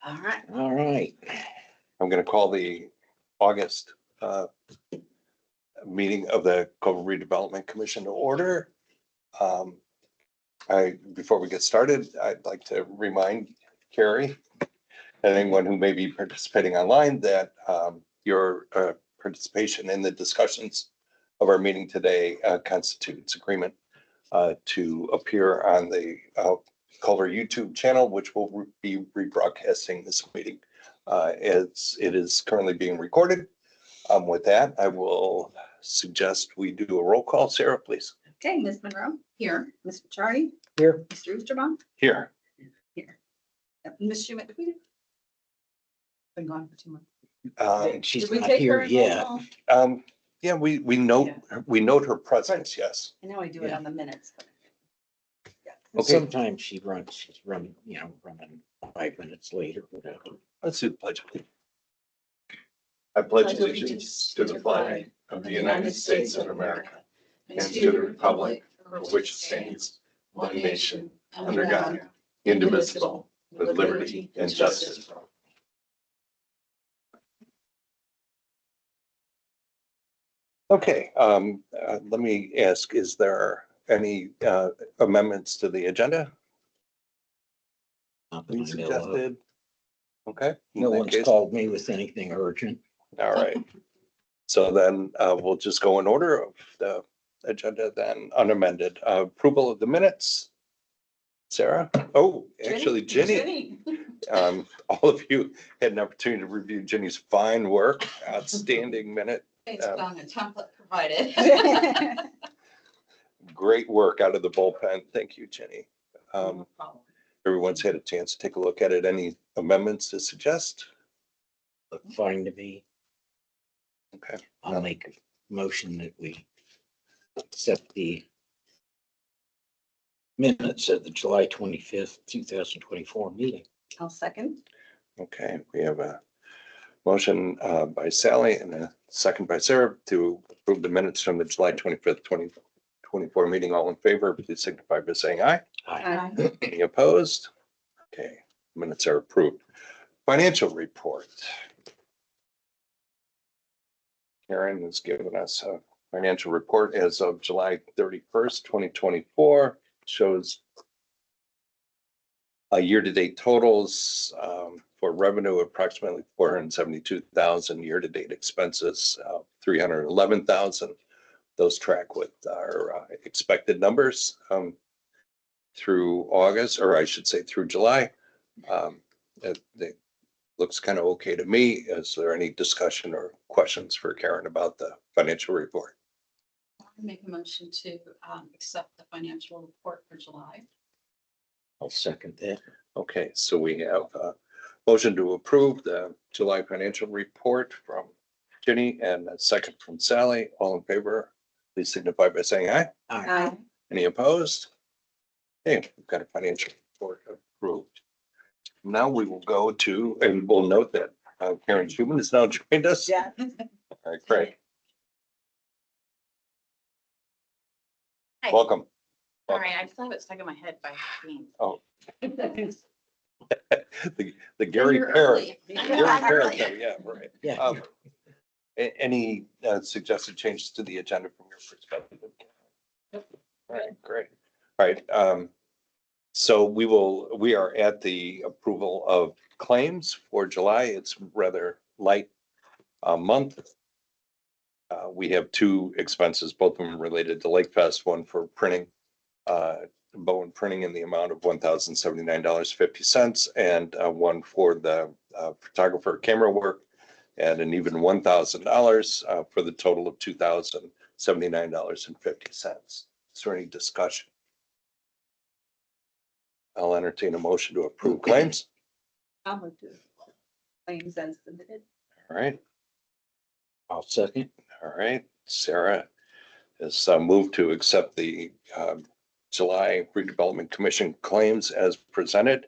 All right. All right. I'm going to call the August meeting of the Culver Redevelopment Commission to order. Before we get started, I'd like to remind Carrie and anyone who may be participating online that your participation in the discussions of our meeting today constitutes agreement to appear on the Culver YouTube channel, which will be rebroadcasting this meeting as it is currently being recorded. With that, I will suggest we do a roll call. Sarah, please. Okay, Ms. Monroe? Here. Mr. Chardy? Here. Mr. Oosterbaum? Here. Here. Ms. Schmidt? Been gone for 2 months. She's Did we not take here her in yet. roll call? Yeah, we note her presence, yes. I know I do it on the minutes. But Okay. Sometimes she's running 5 minutes late or whatever. Let's do the pledge. I pledge allegiance to the flag of the United States of America and to the republic for which it stands, one nation, under God, indivisible, with liberty and justice for all. Okay, let me ask, is there any amendments to the agenda? Not that I know of. Suggested? Okay. in No that one's case- called me with anything urgent. All right. So then we'll just go in order of the agenda then unamended. Approval of the minutes. Sarah? Oh, actually Ginny. All of you had an opportunity to review Ginny's fine work, outstanding minute. Based on the template provided. Great work out of the bullpen. Thank you, Ginny. No problem. Everyone's had a chance to take a look at it. Any amendments to suggest? Looked fine to me. Okay. I'll make a motion that we accept the minutes of the July 25th, 2024 meeting. I'll second. Okay, we have a motion by Sally and a second by Sarah to approve the minutes from the July 25th, 2024 meeting. All in favor, please signify by saying aye. Aye. Any opposed? Okay, minutes are approved. Financial report. Karen has given us a financial report as of July 31st, 2024. Shows year-to-date totals for revenue approximately 472,000, year-to-date expenses 311,000. Those track with our expected numbers through August, or I should say through July. It looks kind of okay to me. Is there any discussion or questions for Karen about the financial report? I make a motion to accept the financial report for July. I'll second that. Okay, so we have a motion to approve the July financial report from Ginny and a second from Sally. All in favor, please signify by saying aye. Aye. Any opposed? Okay, we've got a financial report approved. Now we will go to, and we'll note that Karen Schuman has now joined us. Yeah. All right, great. Hi. Welcome. Sorry, I still have it stuck in my head by being. Oh. The Gary You're Parrott. early. Gary Parrott, yeah, right. Yeah. Any suggested changes to the agenda from your perspective? Nope. All right, great. All right. So we are at the approval of claims for July. It's rather light month. We have two expenses, both of them related to Lake Fest, one for printing, Bowen Printing in the amount of $1,079.50, and one for the photographer camera work at an even $1,000 for the total of $2,079.50. Is there any discussion? I'll entertain a motion to approve claims. I'll move to claims as submitted. All right, I'll second. all right. Sarah has moved to accept the July Redevelopment Commission claims as presented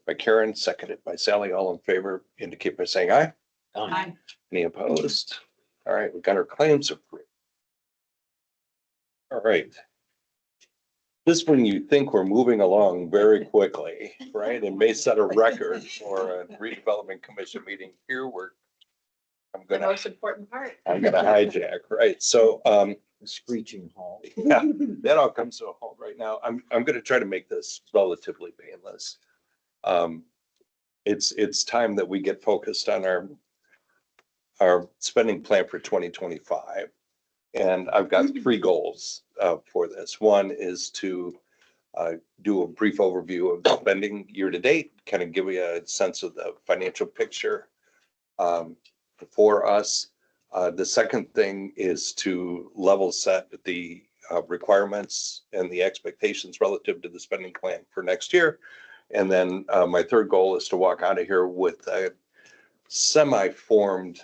by Karen, seconded by Sally. All in favor indicate by saying aye. Aye. Any opposed? All right, we've got our claims approved. All right. This one you think we're moving along very quickly, right? And may set a record for a redevelopment commission meeting. Here I'm The gonna most important part. hijack, right? So, Screeching halt. yeah, that all comes to a halt right now. I'm gonna try to make this relatively painless. It's time that we get focused on our spending plan for 2025. And I've got three goals for this. One is to do a brief overview of the spending year to date, kind of give you a sense of the financial picture for us. The second thing is to level set the requirements and the expectations relative to the spending plan for next year. And then my third goal is to walk out of here with a semi-formed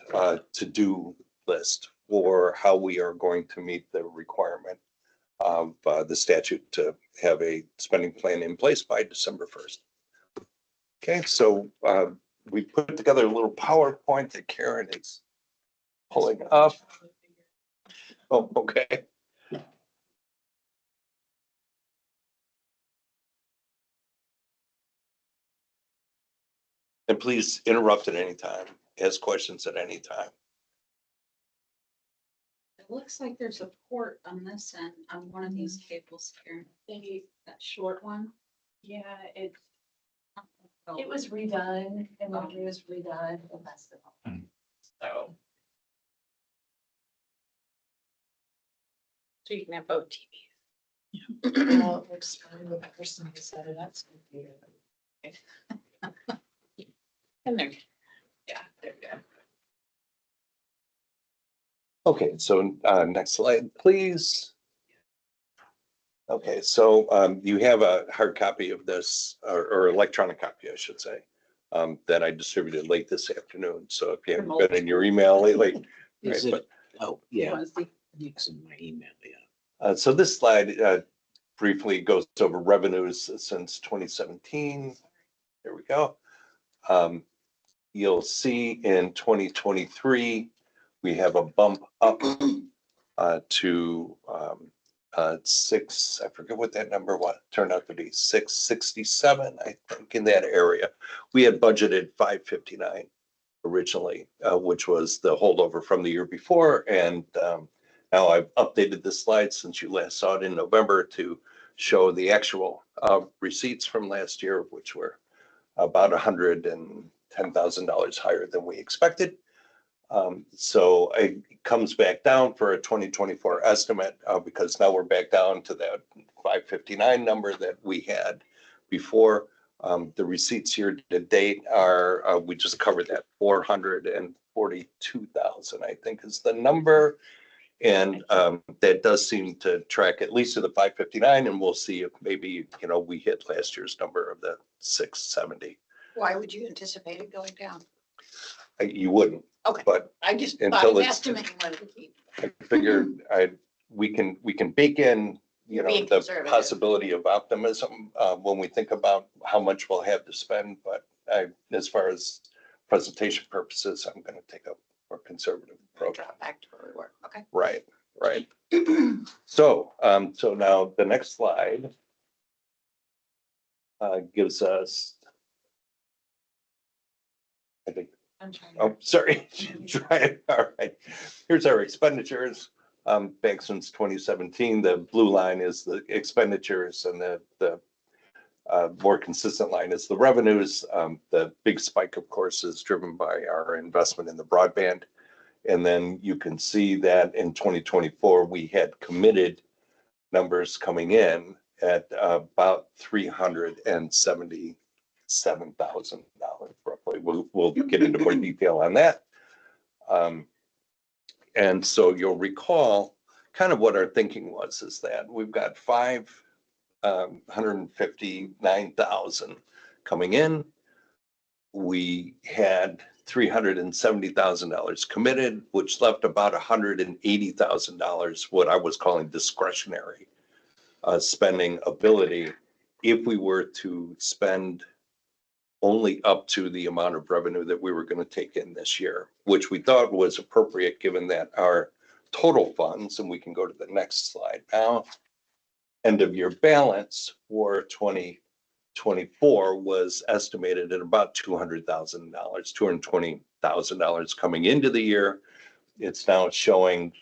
to-do list for how we are going to meet the requirement of the statute to have a spending plan in place by December 1st. Okay, so we put together a little PowerPoint that Karen is pulling up. Oh, okay. And please interrupt at any time, ask questions at any time. It looks like there's a port on this end, on one of these cables here. That short one. Yeah, it was redone and when it was redone, it messed it up. So. So you can have both TVs. Well, it works fine with the person who set it up. And there, yeah, there you go. Okay, so next slide, please. Okay, so you have a hard copy of this, or electronic copy, I should say, that I distributed late this afternoon. So if you haven't been in your email lately. Is right, it? Oh, You yeah. wanna see? It's in my email, yeah. So this slide briefly goes over revenues since 2017. There we go. You'll see in 2023, we have a bump up to I forget what that number was, turned out to be 667, I think, in that area. We had budgeted 559 originally, which was the holdover from the year before. And now I've updated the slide since you last saw it in November to show the actual receipts from last year, which were about $110,000 higher than we expected. So it comes back down for a 2024 estimate because now we're back down to that 559 number that we had before. The receipts here to date are, we just covered that, 442,000, I think is the number. And that does seem to track at least to the 559, and we'll see if maybe, we hit last year's number of the 670. Why would you anticipate it going down? You wouldn't, Okay, but I just, until I'm it's- estimating what it would be. I figured we can bake in, Being the conservative. possibility of optimism when we think about how much we'll have to spend. But as far as presentation purposes, I'm going to take a more conservative approach. Drop back to where we were. Okay. Right. So, so now the next slide gives us, I think, I'm trying. oh, sorry. Try it. All right. Here's our expenditures. Back since 2017, the blue line is the expenditures and the more consistent line is the revenues. The big spike, of course, is driven by our investment in the broadband. And then you can see that in 2024, we had committed numbers coming in at about $377,000 roughly. We'll get into more detail on that. And so you'll recall kind of what our thinking was is that we've got 559,000 coming in. We had $370,000 committed, which left about $180,000, what I was calling discretionary spending ability, if we were to spend only up to the amount of revenue that we were going to take in this year, which we thought was appropriate given that our total funds, and we can go to the next slide now, end of year balance for 2024 was estimated at about $200,000, $220,000 coming into the year. It's now showing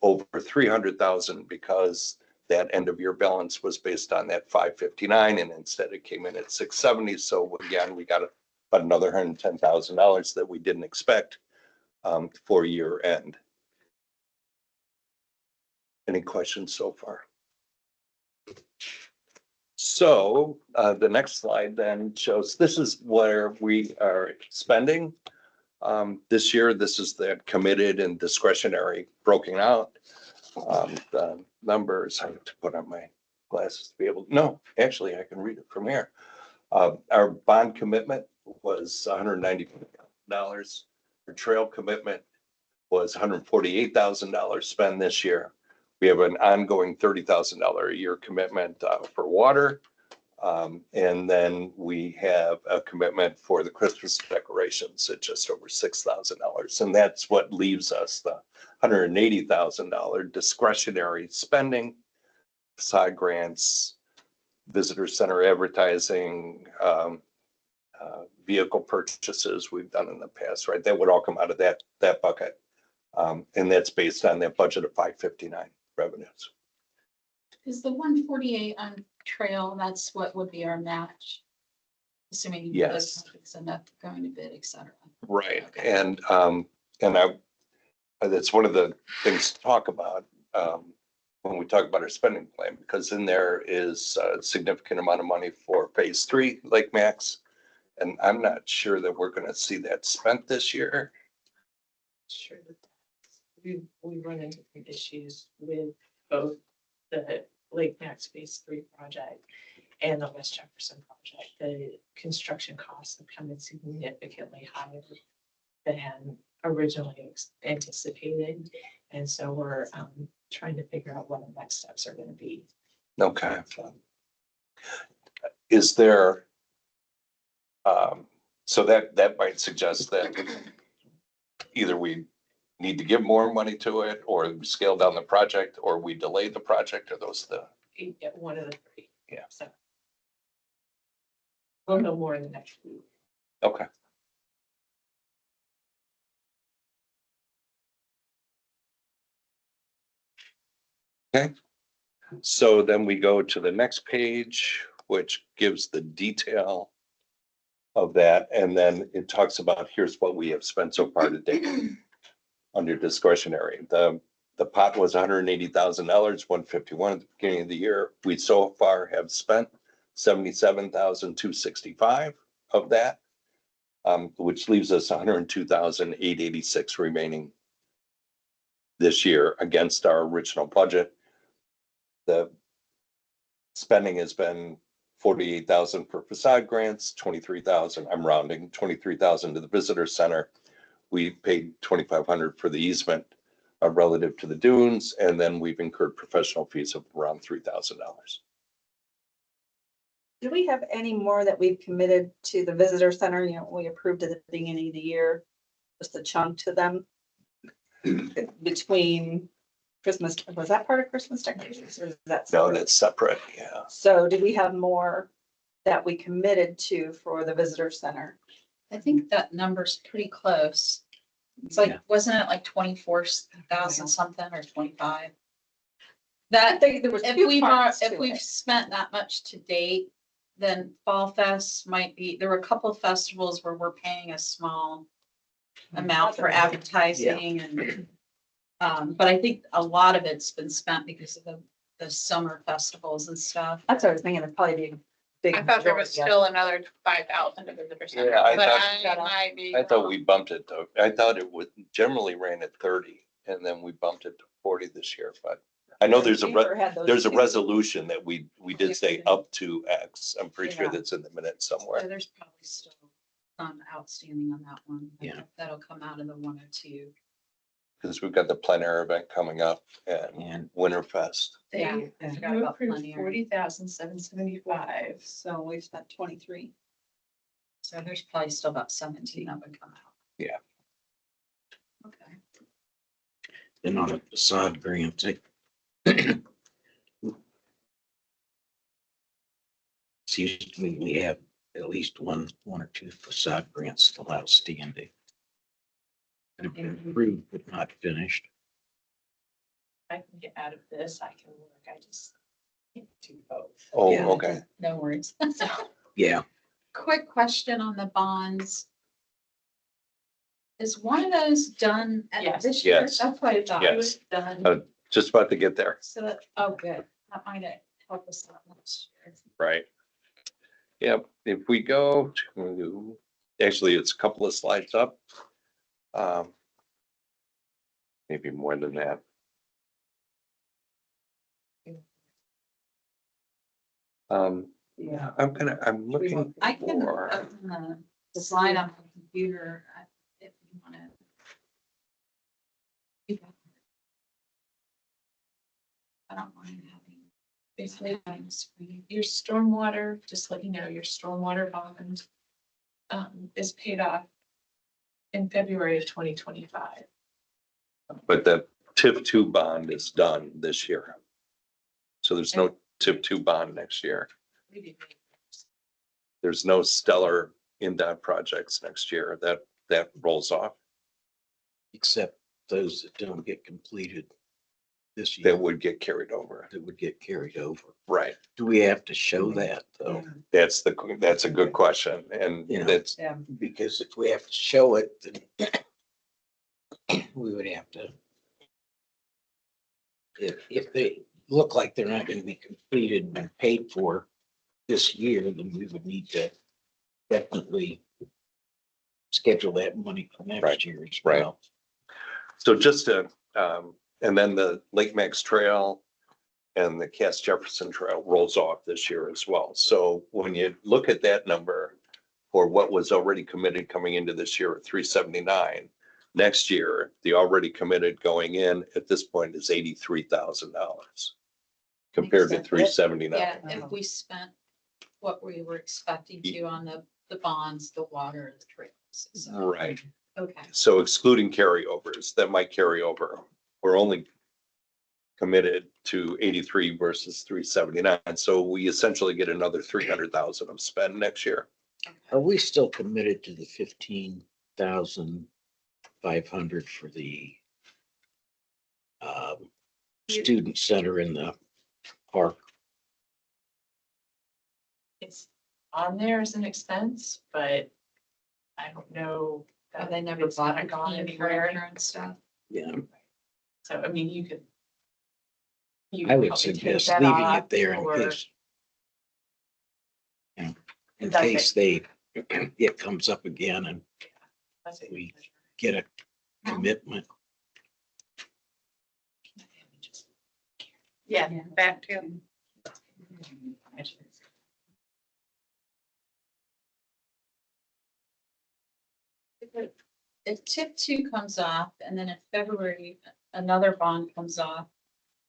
over 300,000 because that end of year balance was based on that 559 and instead it came in at 670. So again, we got about another $110,000 that we didn't expect for year end. Any questions so far? So the next slide then shows this is where we are spending. This year, this is the committed and discretionary broken out. The numbers, I have to put on my glasses to be able, no, actually I can read it from here. Our bond commitment was $190,000. Our trail commitment was $148,000 spent this year. We have an ongoing $30,000 a year commitment for water. And then we have a commitment for the Christmas decorations at just over $6,000. And that's what leaves us the $180,000 discretionary spending, side grants, visitor center advertising, vehicle purchases we've done in the past, right? That would all come out of that bucket. And that's based on that budget of 559 revenues. Is the 148 on trail, that's what would be our match? Assuming. Yes. Projects end up going to bid, et cetera. Right. Okay. And that's one of the things to talk about when we talk about our spending plan, because in there is a significant amount of money for phase 3 Lake Max. And I'm not sure that we're going to see that spent this year. Sure. We run into some issues with both the Lake Max Phase 3 project and the West Jefferson project. The construction costs have come in significantly higher than originally anticipated. And so we're trying to figure out what the next steps are going to be. Okay. Is there, so that might suggest that either we need to give more money to it, or scale down the project, or we delay the project, or those the. Yeah, one of the three. Yeah. So we'll know more in the next week. Okay. Okay. So then we go to the next page, which gives the detail of that. And then it talks about, here's what we have spent so far to date under discretionary. The pot was $180,000, 151 at the beginning of the year. We so far have spent 77,265 of that, which leaves us 102,886 remaining this year against our original budget. The spending has been 48,000 for facade grants, 23,000, I'm rounding, 23,000 to the visitor center. We paid 2,500 for the easement relative to the dunes, and then we've incurred professional fees of around $3,000. Do we have any more that we've committed to the visitor center? You know, we approved at the beginning of the year, just a chunk to them between Christmas. Was that part of Christmas decorations, or is that? No, separate? that's separate, yeah. So did we have more that we committed to for the visitor center? I think that number's pretty close. It's like, Yeah. wasn't it like 24,000 something or 25? I That, think there was if two we've, parts if to we've it. spent that much to date, then Fall Fest might be, there were a couple of festivals where we're paying a small amount for advertising and, but I think a lot of it's been spent because of the summer festivals and stuff. That's what I was thinking. It'd probably be a big. I thought there was majority of it. still another 5,000 to visitor center, Yeah, I but thought- I might be. I thought wrong. we bumped it to, I thought it would generally ran at 30, and then we bumped it to 40 this year, but I know there's Paper had those there's a two. resolution that we did say up to X. I'm pretty sure Yeah. that's in the minutes So somewhere. there's probably still some outstanding on that one. Yeah. That'll come out of the 102. Because we've got the plein air event coming up and And Winterfest. Yeah, They I forgot about approved plenty. 40,775. So we've spent 23. So there's probably still about 17 that would come out. Yeah. Okay. then on a facade grant, seems to me we have at least one or two facade grants still outstanding. And have been approved but not finished. I can get out of this, I can work, I just can't do both. Oh, Yeah. okay. No worries. So, Yeah, Quick question on the bonds. Is one of those done at Yes. this year? Yes. That's what I thought. it Yes. was done. Just about to get there. So that, oh, good. That might help us out next year. Right. Yep, if we go to, actually, it's a couple of slides up. Maybe more than that. Yeah, I'm looking I can for, open the slide on my computer if you want to. I don't mind having. Basically, your stormwater, just let you know, your stormwater bond is paid off in February of 2025. but the TIF two bond is done this year. So there's no TIF two bond next year. Maybe There's no stellar in-dot projects next year. That rolls off. except those that don't get completed this That year, would get carried over. that would get carried over. Right. Do we have to show that though? That's a good question. And Yeah. that's, Because if we have to show it, then we would have to. If they look like they're not gonna be completed and paid for this year, then we would need to definitely schedule that money for Right, next year as right. well. so just to, and then the Lake Max Trail and the Cass Jefferson Trail rolls off this year as well. So when you look at that number for what was already committed coming into this year at 379, next year, the already committed going in at this point is $83,000 compared to Makes sense. 379. Yeah, if we spent what we were expecting to on the bonds, the water, the trails. So, Right. okay. So excluding carryovers that might carry over, we're only committed to 83 versus 379. So we essentially get another 300,000 of spend next year. Are we still committed to the 15,500 for the student center in the park? it's on there as an expense, but I don't know. Have that they never it's bought not a gone key anywhere. and stuff? Yeah, So, I mean, you could. you I could would probably take suggest that leaving off, it there in or- case. You know, in That's case they, it comes up again and That's what we- you get a commitment. Yeah, back to. measure. If tip two comes off and then in February, another bond comes off,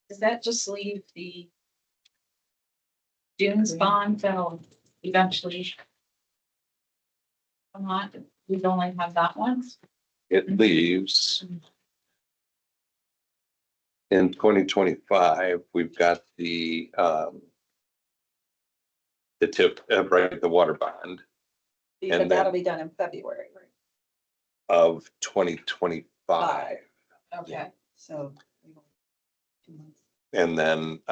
does that just leave the Dunes bond that'll eventually come on? We only have that one? It leaves in 2025, we've got the tip, right, the water bond You And said that'll then- be done in February, right? of 2025. Okay. So. we don't- 2 months. And then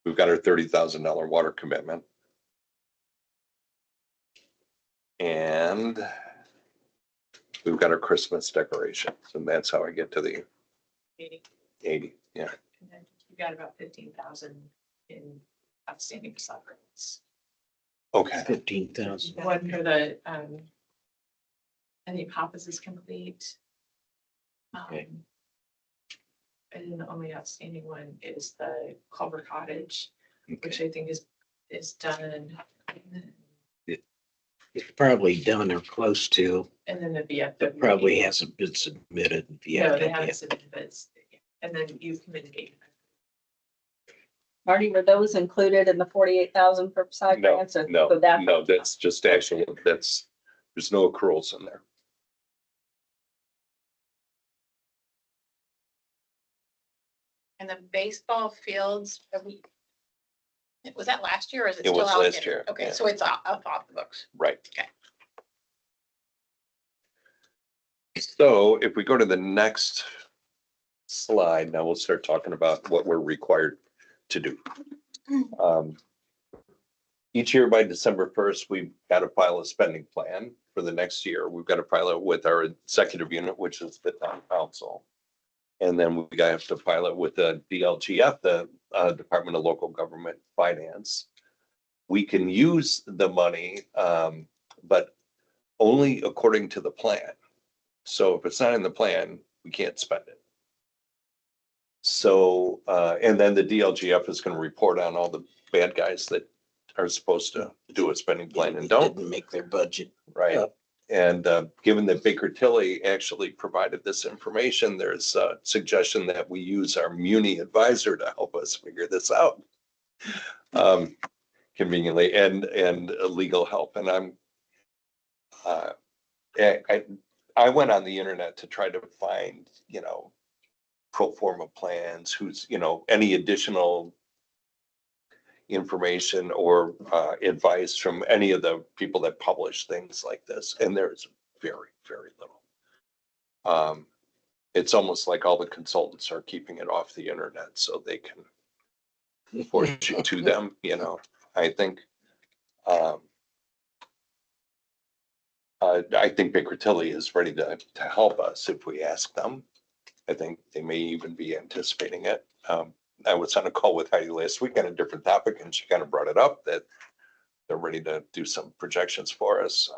we've got our $30,000 water commitment. And we've got our Christmas decorations, and that's how I get to the 80, yeah. And then you got about 15,000 in outstanding facade grants. Okay, 15,000. One for the, I think Papa's is complete. Okay. And then the only outstanding one is the Culver Cottage, which Okay. I think is done. It's probably done or close to, And then the VFW. but probably hasn't been submitted No, yet. they haven't submitted, but it's, and then you committed 8. Marty, were those included in the 48,000 for side no, grants? or no, would that- no, that's just actual, there's no accruals in there. And the baseball fields, Was that last year or is it It still was last allocated? year, Okay, yeah. so it's off the books. Right. Okay. So if we go to the next slide, now we'll start talking about what we're required to do. Each year by December 1st, we've got to file a spending plan for the next year. We've got to file it with our executive unit, which is the town council. And then we have to file it with the DLGF, the Department of Local Government Finance. We can use the money, but only according to the plan. So if it's not in the plan, we can't spend it. So, and then the DLGF is going to report on all the bad guys that are supposed to do a spending plan and don't. Didn't make their budget. Right. Yep. And given that Baker Tilly actually provided this information, there's a suggestion that we use our Muni advisor to help us figure this out. Conveniently and legal help. And I went on the internet to try to find, pro forma plans, who's, any additional information or advice from any of the people that publish things like this. And there's very, very little. It's almost like all the consultants are keeping it off the internet so they can force you to them, I think. I think Baker Tilly is ready to help us if we ask them. I think they may even be anticipating it. I was on a call with Heidi last week on a different topic and she kind of brought it up that they're ready to do some projections for us.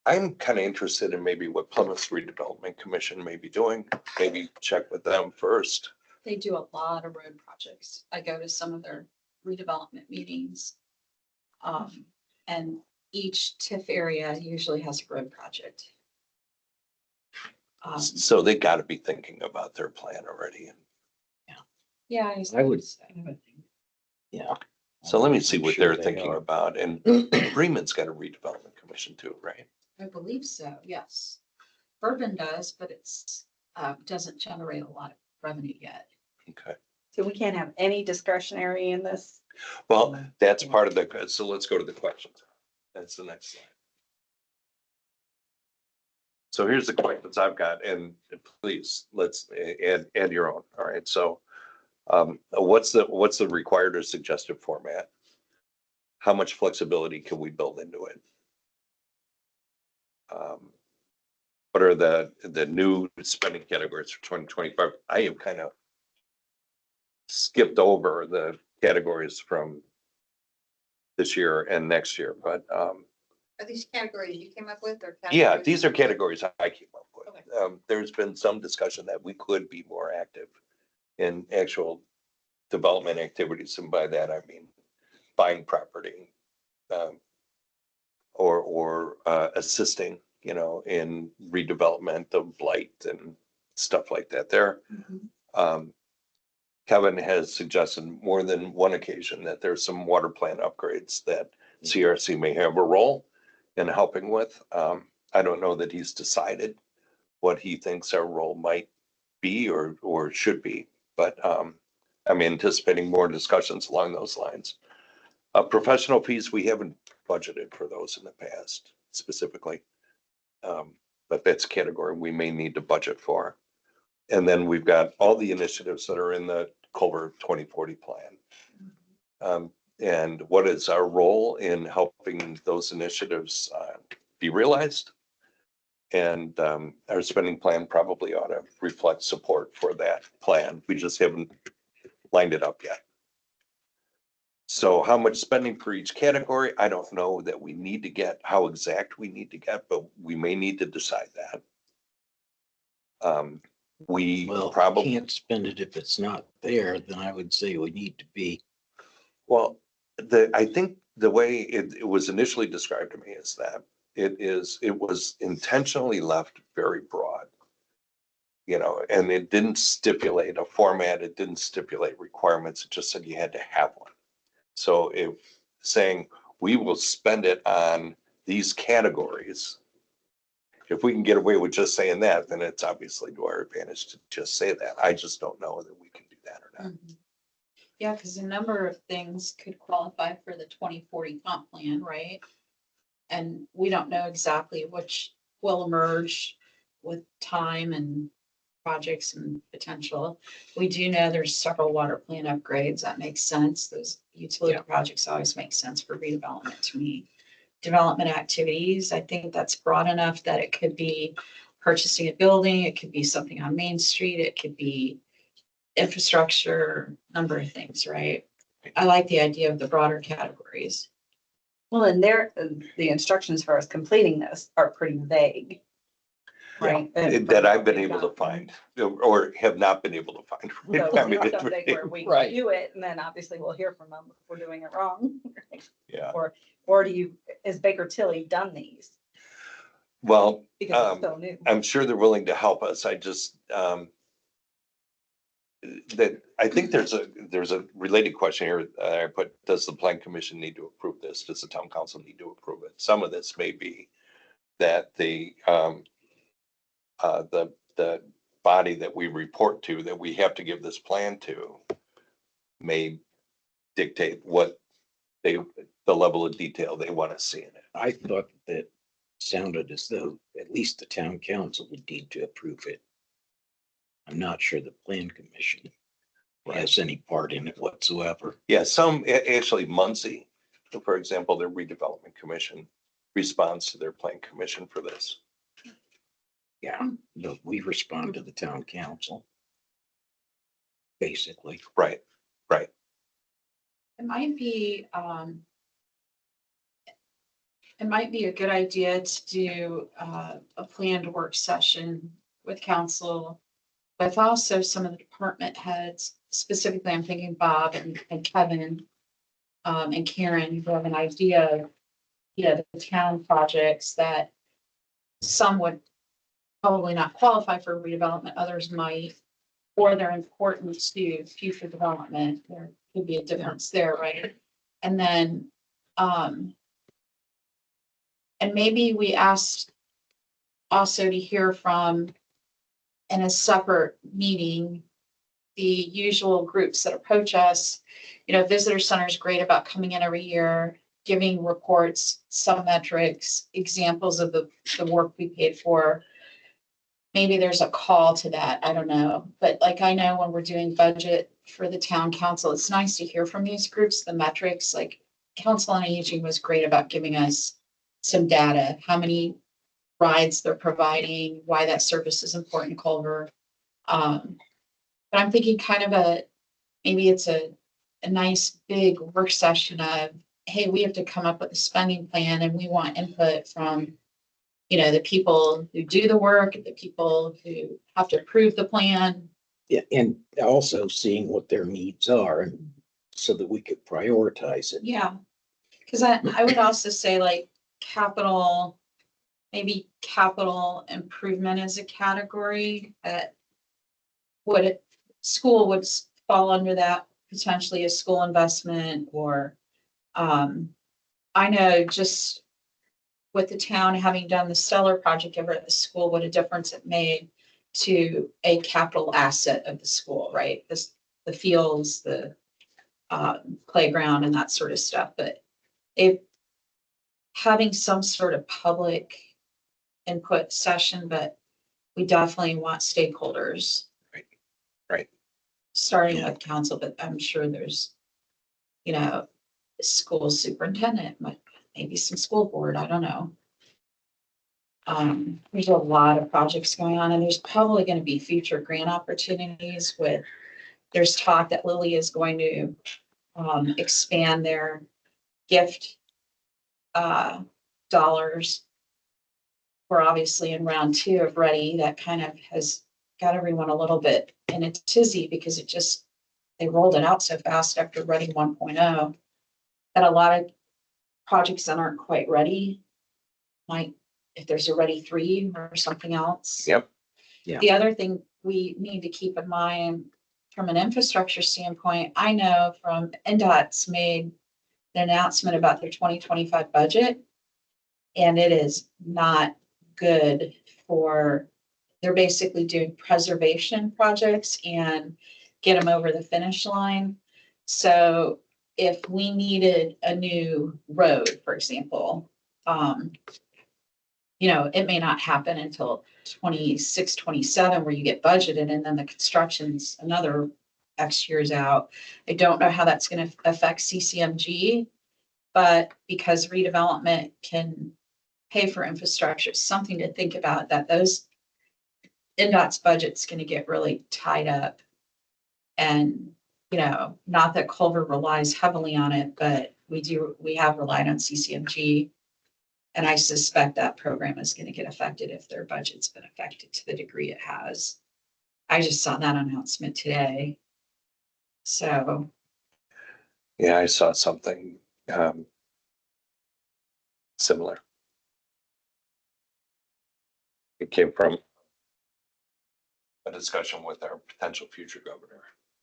I'm kind of interested in maybe what Plymouth Redevelopment Commission may be doing. Maybe check with them first. They do a lot of road projects. I go to some of their redevelopment meetings. And each TIF area usually has a road project. So they got to be thinking about their plan already. Yeah. I would, yeah. So let me see I'm what sure they're they thinking are. about. And Bremen's got a redevelopment commission too, right? I believe so, yes. Bourbon does, but it's, doesn't generate a lot of revenue yet. Okay. So we can't have any discretionary in this. Well, that's part of the, so let's go to the questions. That's the next slide. So here's the questions I've got, and please, let's add your own. All right, so what's the required or suggested format? How much flexibility can we build into it? What are the new spending categories for 2025? I have kind of skipped over the categories from this year and next year, but Are these categories you came up with or? yeah, categories these you- are categories I came up with. Okay. There's been some discussion that we could be more active in actual development activities, and by that I mean buying property, or assisting, in redevelopment of blight and stuff like that. There, Kevin has suggested more than one occasion that there's some water plant upgrades that CRC may have a role in helping with. I don't know that he's decided what he thinks our role might be or should be, but I'm anticipating more discussions along those lines. Professional fees, we haven't budgeted for those in the past specifically, but that's a category we may need to budget for. And then we've got all the initiatives that are in the Culver 2040 plan. And what is our role in helping those initiatives be realized? And our spending plan probably ought to reflect support for that plan. We just haven't lined it up yet. So how much spending for each category? I don't know that we need to get, how exact we need to get, but we may need to decide that. We Well, if we probably can't spend it if it's not there, then I would say we need to be. Well, I think the way it was initially described to me is that it was intentionally left very broad. And it didn't stipulate a format, it didn't stipulate requirements, it just said you had to have one. So if saying we will spend it on these categories, if we can get away with just saying that, then it's obviously to our advantage to just say that. I just don't know that we can do that or not. Yeah, because a number of things could qualify for the 2040 comp plan, right? And we don't know exactly which will emerge with time and projects and potential. We do know there's several water plant upgrades. That makes sense. Those utility Yeah. projects always make sense for redevelopment to me. Development activities, I think that's broad enough that it could be purchasing a building, it could be something on Main Street, it could be infrastructure, number of things, right? I like the idea of the broader categories. Well, and there, the instructions for us completing this are pretty vague. Right? And That I've from been what we've able to got. find, or have not been able to find. So I mean, it's it's something really- where we Right. do it, and then obviously we'll hear from them if we're doing it wrong. Yeah, Or is Baker Tilly done these? well, Because it's so new. I'm sure they're willing to help us. I just, that, I think there's a related question here. I put, does the plan commission need to approve this? Does the town council need to approve it? Some of this may be that the body that we report to, that we have to give this plan to, may dictate what the level of detail they want to see in it. I thought that sounded as though at least the town council would need to approve it. I'm not sure the plan commission has any part in it whatsoever. Yeah, some, actually Muncie, for example, their redevelopment commission responds to their plan commission for this. Yeah, but we respond to the town council. Basically. Right, right. It might be a good idea to do a planned work session with council, with also some of the department heads. Specifically, I'm thinking Bob and Kevin and Karen, who have an idea of, the town projects that some would probably not qualify for redevelopment, others might, or they're important to future development. There could be a difference there, right? And then, and maybe we asked also to hear from, in a separate meeting, the usual groups that approach us. Visitor Center is great about coming in every year, giving reports, some metrics, examples of the work we paid for. Maybe there's a call to that. I don't know. But like, I know when we're doing budget for the town council, it's nice to hear from these groups, the metrics. Like Council on Aging was great about giving us some data, how many rides they're providing, why that service is important in Culver. But I'm thinking kind of maybe it's a nice big work session of, hey, we have to come up with a spending plan and we want input from, the people who do the work, the people who have to approve the plan. Yeah, and also seeing what their needs are and so that we could prioritize it. Yeah. Because I would also say like maybe capital improvement as a category that school would fall under that, potentially a school investment or, I know just with the town having done the Stellar project over at the school, what a difference it made to a capital asset of the school, right? The fields, the playground and that sort of stuff, but having some sort of public input session, but we definitely want stakeholders. Right. Starting Yeah. with council, but I'm sure there's, school superintendent, maybe some school board, I don't know. There's a lot of projects going on and there's probably going to be future grant opportunities there's talk that Lilly is going to expand their gift dollars. We're obviously in round 2 of Ready. That kind of has got everyone a little bit in a tizzy because they rolled it out so fast after Ready 1.0 that a lot of projects that aren't quite ready might, if there's a Ready 3 or something else. Yep. Yeah. The other thing we need to keep in mind from an infrastructure standpoint, I know from NDOT's made an announcement about their 2025 budget, and it is not good they're basically doing preservation projects and get them over the finish line. So if we needed a new road, for example, you know, it may not happen until 26, 27, where you get budgeted, and then the construction's another X years out. I don't know how that's gonna affect CCMG, but because redevelopment can pay for infrastructure, something to think about, that those NDOT's budget's gonna get really tied up. And, you know, not that Culver relies heavily on it, but we have relied on CCMG. And I suspect that program is gonna get affected if their budget's been affected to the degree it has. I just saw that announcement today. So, Yeah, I saw something similar. It came from a discussion with our potential future governor.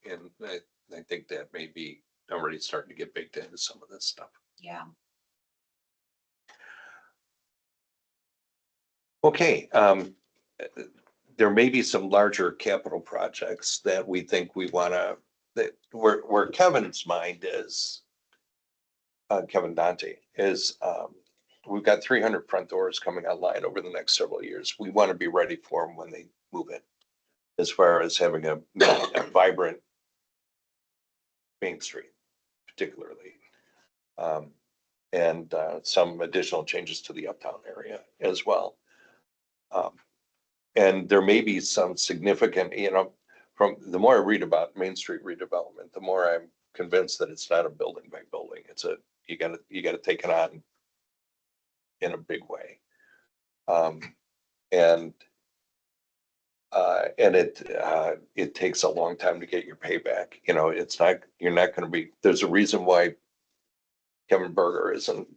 And I think that may be already starting to get baked into some of this stuff. yeah, Okay, there may be some larger capital projects that we think we wanna, that where Kevin's mind is, Kevin Dante, is, we've got 300 front doors coming online over the next several years. We want to be ready for them when they move in, as far as having a vibrant Main Street, particularly. And some additional changes to the uptown area as well. And there may be some significant, you know, from the more I read about Main Street redevelopment, the more I'm convinced that it's not a building by building. It's a, you gotta take it on in a big way. And it takes a long time to get your payback. You know, it's not, you're not gonna be, there's a reason why Kevin Berger isn't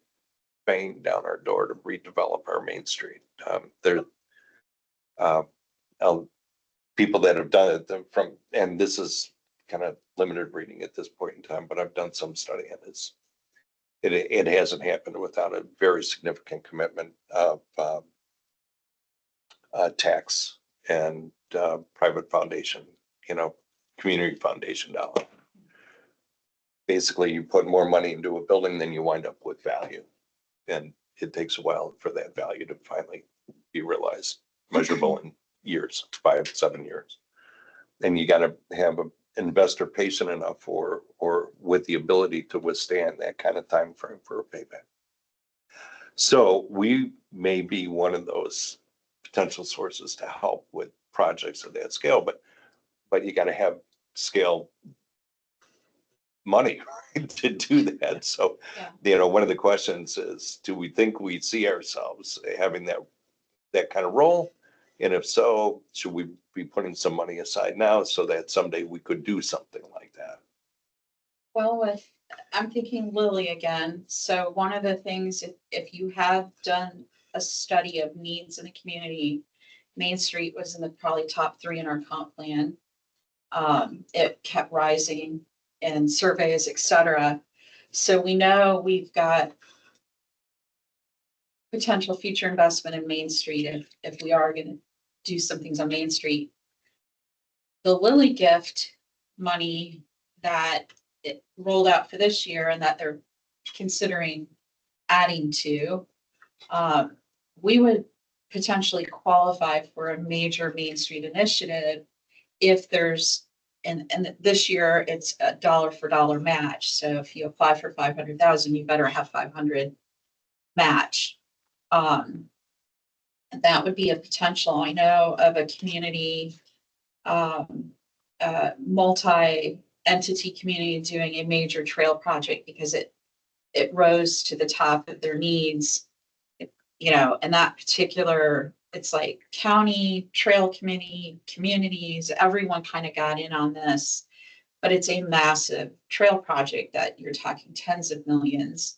banging down our door to redevelop our Main Street. People that have done it from, and this is kind of limited reading at this point in time, but I've done some study on this. It hasn't happened without a very significant commitment of tax and private foundation, you know, community foundation dollar. Basically, you put more money into a building than you wind up with value. And it takes a while for that value to finally be realized, measurable in years, 5, 7 years. And you got to have an investor patient enough or with the ability to withstand that kind of time frame for a payback. So we may be one of those potential sources to help with projects of that scale, but you got to have scale money, right, to do that. So, Yeah. you know, one of the questions is, do we think we see ourselves having that kind of role? And if so, should we be putting some money aside now so that someday we could do something like that? well, I'm thinking Lily again. So one of the things, if you have done a study of needs in the community, Main Street was in the probably top 3 in our comp plan. It kept rising in surveys, et cetera. So we know we've got potential future investment in Main Street if we are gonna do some things on Main Street. The Lily gift money that it rolled out for this year and that they're considering adding to, we would potentially qualify for a major Main Street initiative if there's, and this year it's a dollar for dollar match. So if you apply for 500,000, you better have 500 match. And that would be a potential. I know of a community, multi-entity community doing a major trail project because it rose to the top of their needs. You know, and that particular, it's like county, trail committee, communities, everyone kind of got in on this. But it's a massive trail project that you're talking tens of millions.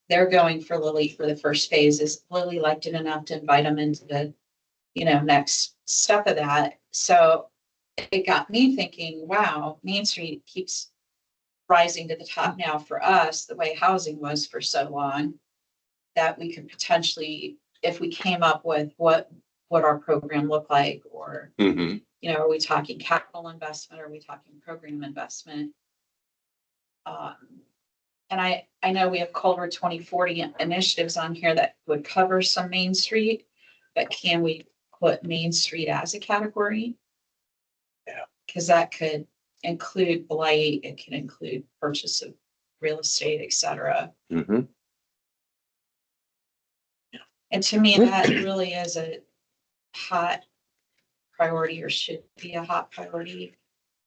They're going for Lily for the first phases. Lily liked it enough to invite them into the, you know, next step of that. So it got me thinking, wow, Main Street keeps rising to the top now for us, the way housing was for so long, that we could potentially, if we came up with what our program looked like, or, Mm-hmm. you know, are we talking capital investment? Are we talking program investment? And I know we have Culver 2040 initiatives on here that would cover some Main Street, but can we put Main Street as a category? Yeah. Because that could include blight, it can include purchase of real estate, et cetera. Mm-hmm. And to me, that really is a hot priority or should be a hot priority.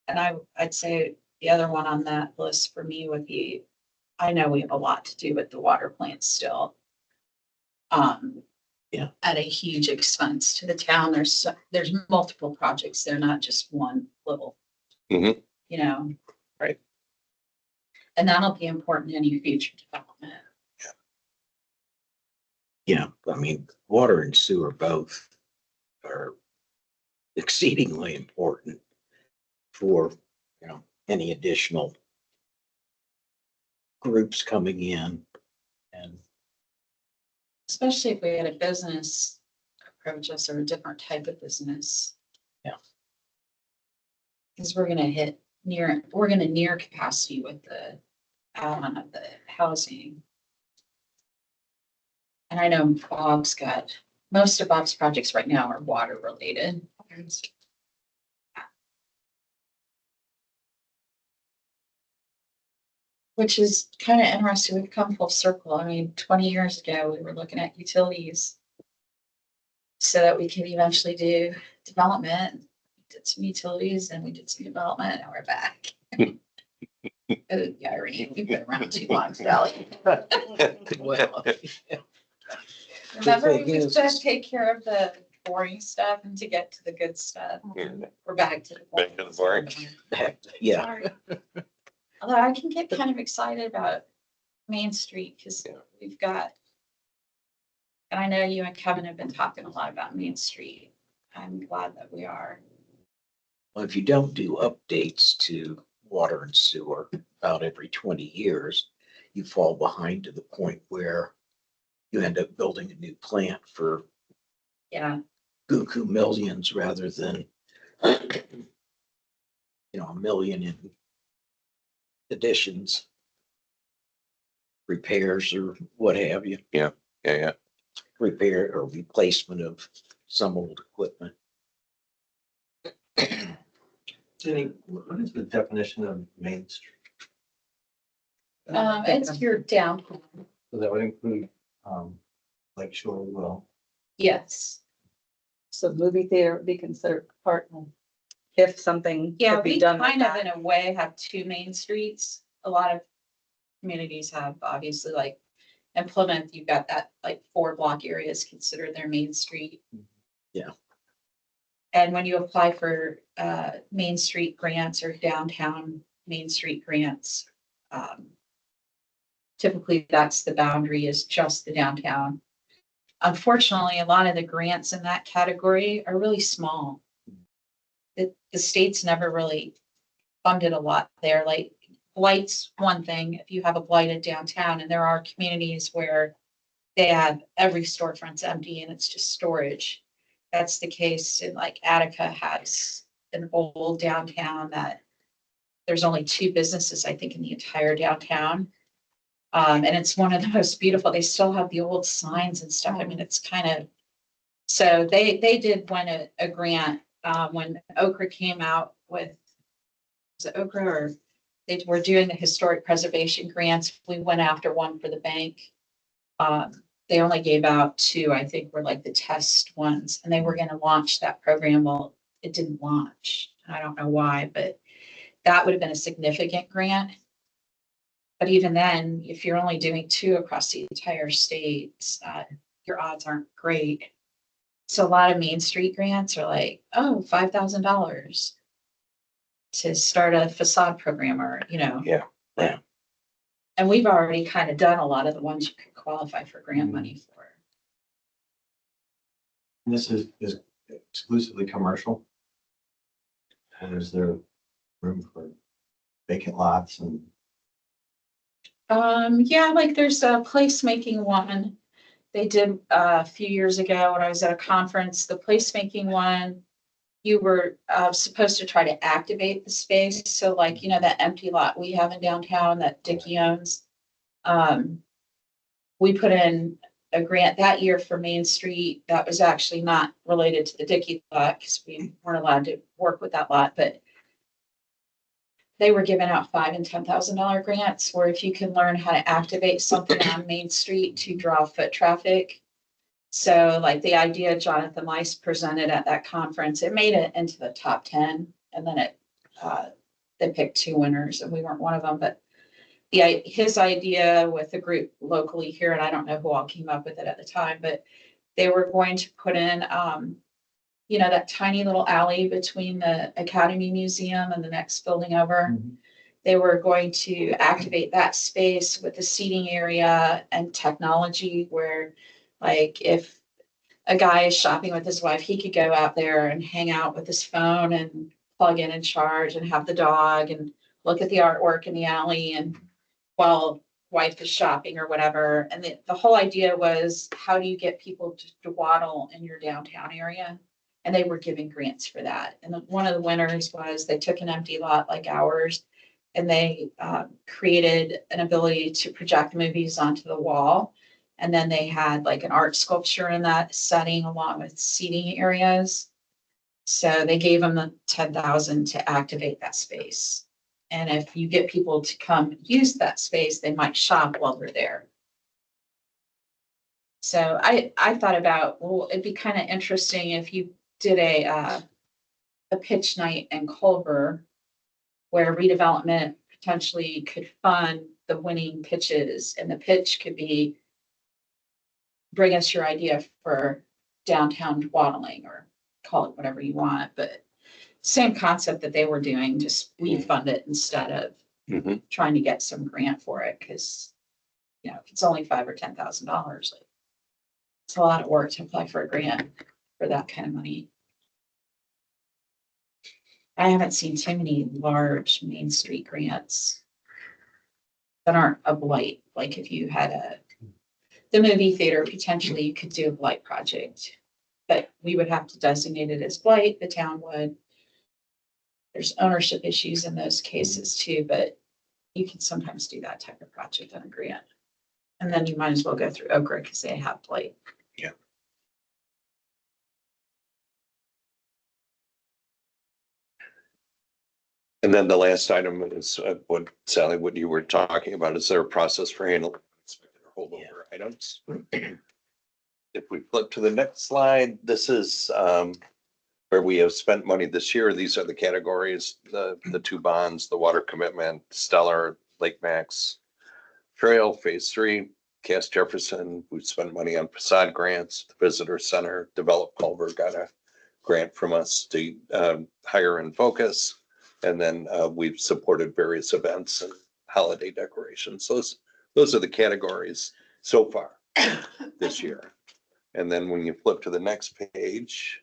And I'd say the other one on that list for me would be, I know we have a lot to do with the water plant still. Yeah. At a huge expense to the town. There's multiple projects. They're not just one little, Mhm. you know. Right. And that'll be important in any future development. Yeah, I mean, water and sewer both are exceedingly important for, any additional groups coming in. And Especially if we had a business approach us or a different type of business. Yeah. Because we're gonna near capacity with the add-on of the housing. And I know most of Bob's projects right now are water related. Which is kind of interesting. We've come full circle. I mean, 20 years ago, we were looking at utilities so that we could eventually do development. We did some utilities and we did some development. Now we're back. Yeah, Irene, we've been around too long, Sally. well, Remember, thing we is- used to take care of the boring stuff and to get to the good stuff. Yeah. We're back to the Back to the boring. yeah, Sorry. Although I can get kind of excited about Main Street because Yeah. we've got, and I know you and Kevin have been talking a lot about Main Street. I'm glad that we are. well, if you don't do updates to water and sewer about every 20 years, you fall behind to the point where you end up building a new plant for Yeah, buku millions rather than, a million in additions, repairs or what have you, Yeah. repair or replacement of some old equipment. Jenny, what is the definition of Main Street? it's your downtown. So that would include, Lake Shore as well. Yes. So movie theater would be considered part of, if something Yeah, could be we done with kind of that. in a way have two main streets. A lot of communities have, obviously, like in Plymouth, you've got that like 4 block areas considered their main street. Yeah. And when you apply for Main Street grants or downtown Main Street grants, typically that's the boundary is just the downtown. Unfortunately, a lot of the grants in that category are really small. The state's never really funded a lot there. Like blight's one thing. If you have a blighted downtown, and there are communities where they have every storefront's empty and it's just storage. That's the case in like Attica has an old downtown that there's only 2 businesses, I think, in the entire downtown. And it's one of the most beautiful. They still have the old signs and stuff. I mean, it's kind of, so they did win a grant when Okra came out with, was it Okra or they were doing the historic preservation grants. We went after one for the bank. They only gave out 2, I think, were like the test ones, and they were going to launch that program. Well, it didn't launch. I don't know why, but that would have been a significant grant. But even then, if you're only doing 2 across the entire state, your odds aren't great. So a lot of Main Street grants are like, oh, $5,000 to start a facade program or, Yeah. And we've already kind of done a lot of the ones you could qualify for grant money for. And this is exclusively commercial? Or is there room for vacant lots and? Yeah, like there's a placemaking one. They did a few years ago when I was at a conference, the placemaking one you were supposed to try to activate the space. So like, you know, that empty lot we have in downtown that Dickie owns. We put in a grant that year for Main Street. That was actually not related to the Dickie lot because we weren't allowed to work with that lot, but they were giving out $5,000 and $10,000 grants, where if you can learn how to activate something on Main Street to draw foot traffic. So like the idea Jonathan Weiss presented at that conference, it made it into the top 10, and then they picked 2 winners and we weren't one of them, but his idea with the group locally here, and I don't know who all came up with it at the time, but they were going to put in, you know, that tiny little alley between the Academy Museum and the next building over. They were going to activate that space with the seating area and technology where, like, if a guy is shopping with his wife, he could go out there and hang out with his phone and plug in and charge and have the dog and look at the artwork in the alley and while wife is shopping or whatever. And the whole idea was, how do you get people to dawdle in your downtown area? And they were giving grants for that. And one of the winners was they took an empty lot like ours and they created an ability to project movies onto the wall. And then they had like an art sculpture in that setting along with seating areas. So they gave them the 10,000 to activate that space. And if you get people to come use that space, they might shop while they're there. So I thought about, well, it'd be kind of interesting if you did a pitch night in Culver where redevelopment potentially could fund the winning pitches, and the pitch could be, bring us your idea for downtown dawdling, or call it whatever you want, but same concept that they were doing, just we fund it instead of trying to get some grant for it. Cause you know, if it's only $5,000 or $10,000, like, it's a lot of work to apply for a grant for that kind of money. I haven't seen too many large Main Street grants that aren't a blight. Like if you had the movie theater, potentially you could do a blight project, but we would have to designate it as blight, the town would. There's ownership issues in those cases too, but you can sometimes do that type of project on a grant. And then you might as well go through Okra because they have blight. Yeah. And then the last item is what Sally, what you were talking about, is there a process for handling unexpected or holdover items? If we flip to the next slide, this is where we have spent money this year. These are the categories, the 2 bonds, the water commitment, Stellar, Lake Max, Trail, Phase 3, Cass Jefferson. We've spent money on facade grants, the Visitor Center, Develop Culver got a grant from us to hire and focus. And then we've supported various events and holiday decorations. Those are the categories so far this year. And then when you flip to the next page,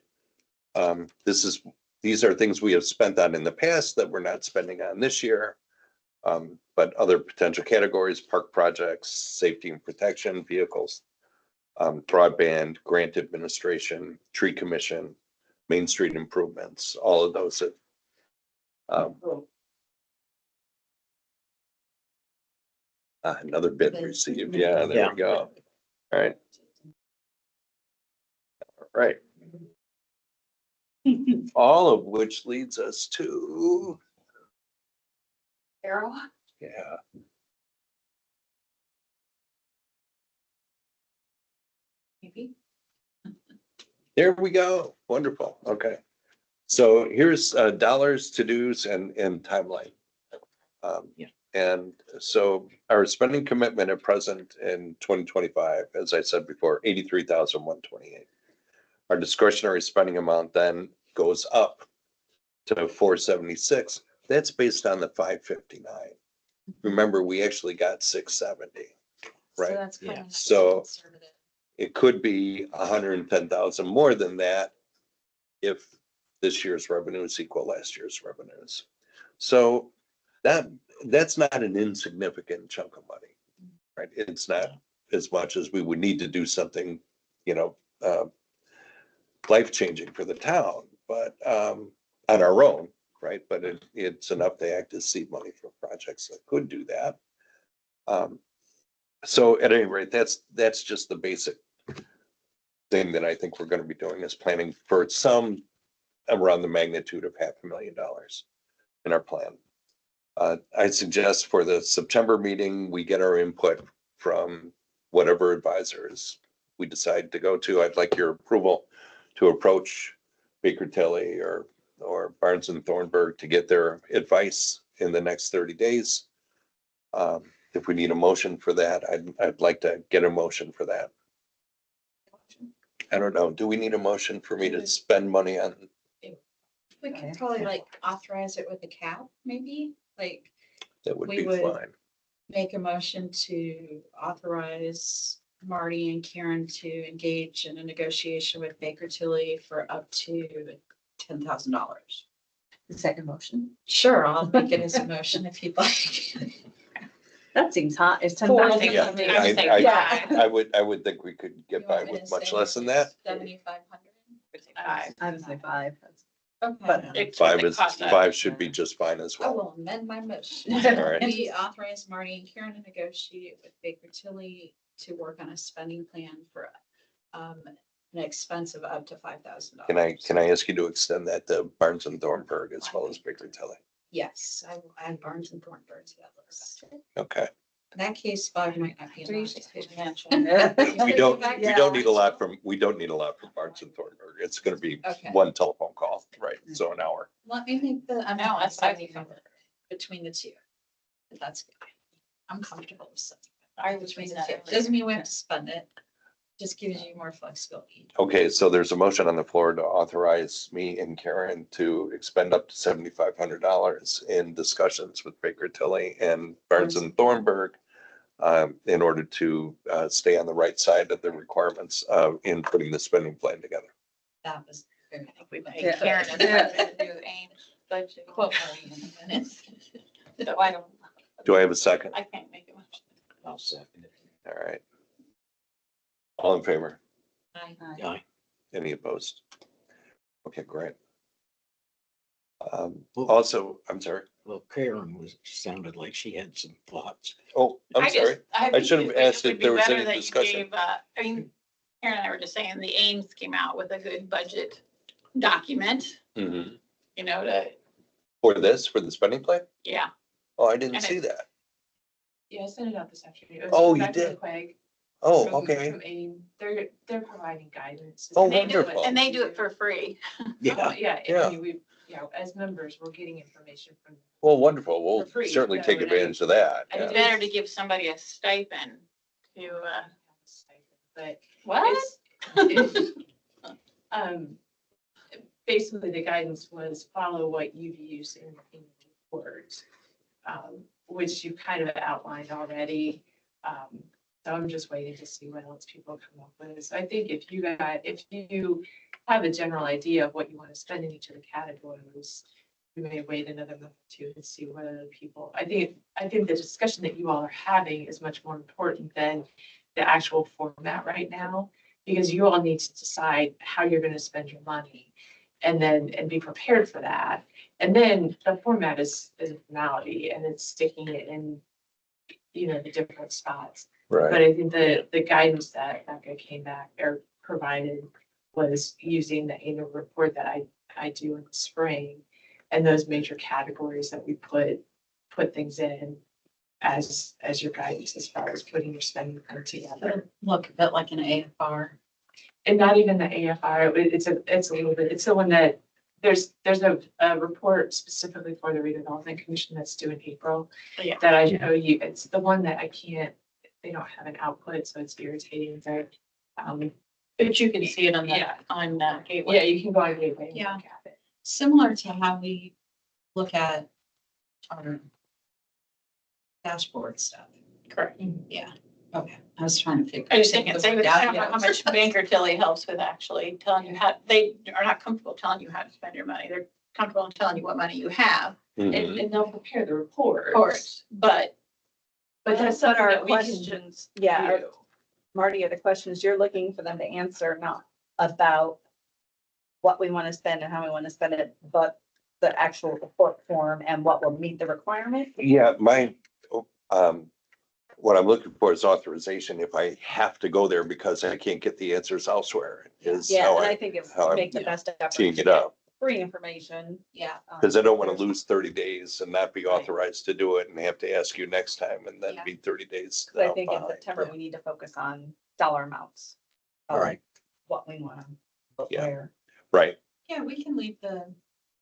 these are things we have spent on in the past that we're not spending on this year. But other potential categories: park projects, safety and protection, vehicles, broadband, grant administration, tree commission, Main Street improvements, all of those have another bid received. Yeah, there we go. All right. All right. All of which leads us to, Arrow? yeah. Maybe. There we go. Wonderful. Okay. So here's dollars, to-dos, and timeline. And so our spending commitment at present in 2025, as I said before, 83,128. Our discretionary spending amount then goes up to 476. That's based on the 559. Remember, we actually got 670, right? So that's kind of nice. So Conservative. it could be 110,000 more than that if this year's revenues equal last year's revenues. So that's not an insignificant chunk of money, right? It's not as much as we would need to do something, life-changing for the town. but, on our own, right? But it's enough to act as seed money for projects that could do that. So at any rate, that's just the basic thing that I think we're gonna be doing is planning for some around the magnitude of $500,000 in our plan. I suggest for the September meeting, we get our input from whatever advisors we decide to go to. I'd like your approval to approach Baker Tilly or Barnes and Thornburg to get their advice in the next 30 days. If we need a motion for that, I'd like to get a motion for that. I don't know. Do we need a motion for me to spend money on? We could probably like authorize it with a cap, maybe, like That would We be would- fine. make a motion to authorize Marty and Karen to engage in a negotiation with Baker Tilly for up to $10,000. The second motion. Sure, I'll make it as a motion if you'd like. That seems hot. It's ten Four, thousand. think Yeah, something- I- would say I- five. I would think we could get You by want me with to much say less than that. 7,500? I would say five. Okay. Five should be just fine as I well. will amend my motion. All right. We authorize Marty and Karen to negotiate with Baker Tilly to work on a spending plan for an expense of up to $5,000. Can I ask you to extend that to Barnes and Thornburg as well as Baker Tilly? Yes, I will add Barnes and Thornburg to that list. Okay. In that case, five might not be Three enough. substantial. We don't Yeah. need a lot from Barnes and Thornburg. It's gonna be Okay. one telephone call, right? So an hour. Let me make the amount that's 75 between the two. If that's good. I'm comfortable with 75 between the two. Doesn't mean we have to spend it. Just gives you more flexibility. Okay, so there's a motion on the floor to authorize me and Karen to expend up to $7,500 in discussions with Baker Tilly and Barnes and Thornburg in order to stay on the right side of the requirements in putting the spending plan together. That was very. I think we made Yeah. Karen and Brenda do Ames budget. Quote Marty in a minute. So I don't, Do I have a second? I can't make it much. I'll second it. All right. All in favor? Aye. Any opposed? Okay, great. Well- Also, I'm sorry. Well, Karen sounded like she had some thoughts. Oh, I'm sorry. I should have asked if there was any Karen discussion. and I were just saying, the Ames came out with a good budget document, Mhm. For the spending plan? yeah. Oh, I didn't And see that. Yeah, I sent it out this afternoon. It was Oh, from you Rebecca did? Quigg Oh, from- okay. from AIM. They're providing guidance. Oh, And they do it- wonderful. And they do it for free. Yeah, Yeah. I mean, as members, we're getting information from. Well, wonderful. We'll For free, certainly so, take and I- advantage of that. I yeah. It's better to give somebody a stipend to, But what? it's, basically the guidance was follow what you've used in the reports, which you kind of outlined already. So I'm just waiting to see what else people come up with. So I think if you have a general idea of what you want to spend in each of the categories, we may wait another month or two and see what other people, I think the discussion that you all are having is much more important than the actual format right now, because you all need to decide how you're going to spend your money and be prepared for that. And then the format is a formality and it's sticking it in, the different spots. Right. But I think the guidance that Becca came back or provided was using the annual report that I do in the spring and those major categories that we put things in as your guidance as far as putting your spending plan together. Look a bit like an AFR. And not even the AFR, it's a little bit, it's the one that, there's a report specifically for the redevelopment commission that's due in April. Yeah. That I know it's the one that they don't have an output, so it's irritating, but, But you can see it on Yeah. Gateway. yeah, you can go on Gateway and Yeah. look at it. Similar to how we look at our dashboard stuff. Correct. Yeah, okay. I was trying to figure. I just think it's, I don't know Yeah. how much Baker Tilly helps with actually telling you how, they are not comfortable telling you how to spend your money. They're comfortable in telling you what money you have, Mhm. And they'll prepare the report. of course, but But that's But something our that we can questions, yeah, our- do. Marty, are the questions you're looking for them to answer, not about what we want to spend and how we want to spend it, but the actual report form and what will meet the requirement. Yeah, what I'm looking for is authorization if I have to go there because I can't get the answers elsewhere is Yeah, how and I I think it's how I'm make the best effort teeing to it get up. free information. Yeah, Because I don't want to There's- lose 30 days and not be Right. authorized to do it and have to ask you next time and then Yeah. be 30 days. 'Cause I think in behind. September, we need to focus on dollar amounts. of All right. What we want to, Yeah. where. Right, yeah, we can leave the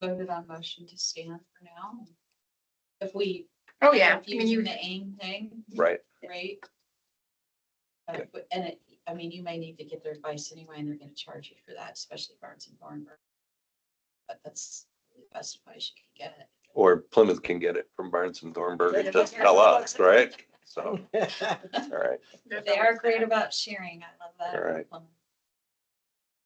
voted on motion to stand for now. If we. Oh, yeah. if Using the AIM thing, right. right? And it, I mean, you may need to get their advice anyway, and they're gonna charge you for that, especially Barnes and Thornburg. But that's the best advice you can get. Or Plymouth can get it from Barnes and Thornburg and just tell us, right? So, all right. They are great about sharing. I love that. All right.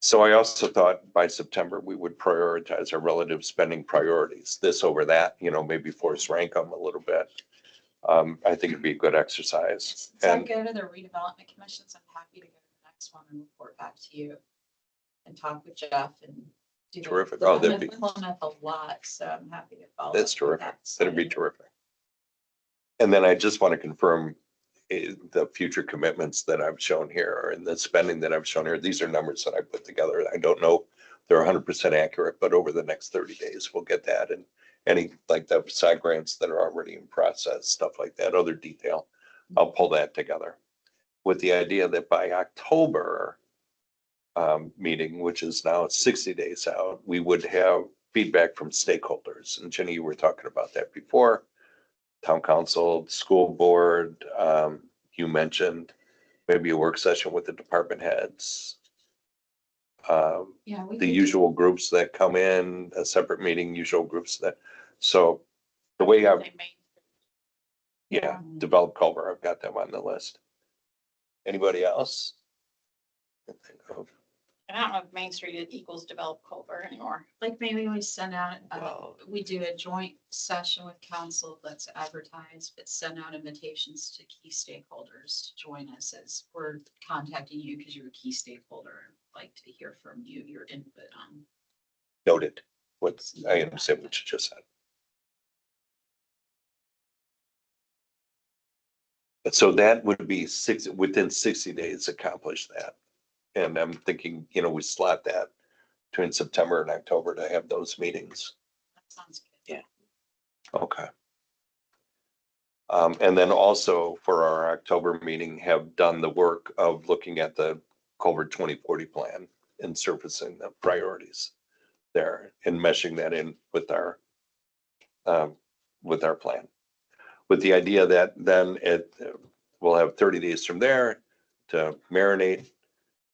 So I also thought by September, we would prioritize our relative spending priorities, this over that, maybe force rank them a little bit. I think it'd be a good exercise. Since I And go to the redevelopment commissions, I'm happy to go to the next one and report back to you. And talk with Jeff and. do the- Terrific. the Oh, that'd be- Plymouth a lot, so I'm happy to follow. that's up with terrific. that That'd be side. terrific. And then I just want to confirm the future commitments that I've shown here and the spending that I've shown here. These are numbers that I put together. I don't know if they're 100% accurate, but over the next 30 days, we'll get that. And any, like the side grants that are already in process, stuff like that, other detail, I'll pull that together with the idea that by October meeting, which is now 60 days out, we would have feedback from stakeholders. And Jenny, you were talking about that before. Town council, school board, you mentioned maybe a work session with the department heads. Yeah. we The could- usual groups that come in, a separate meeting, usual groups that, so the way I've, yeah, develop Culver, I've got them on the list. Anybody else? I think of- I don't know if Main Street equals develop Culver anymore. Like maybe we send out, Well- we do a joint session with council that's advertised, but send out invitations to key stakeholders to join us as we're contacting you because you're a key stakeholder. and Like to hear from you, your input on. Noted. I understand what you just said. But so that would be within 60 days accomplish that. And I'm thinking, we slot that between September and October to have those meetings. That sounds good. Okay. And then also for our October meeting, have done the work of looking at the Culver 2040 plan and surfacing the priorities there and meshing that in with our plan. With the idea that then we'll have 30 days from there to marinate,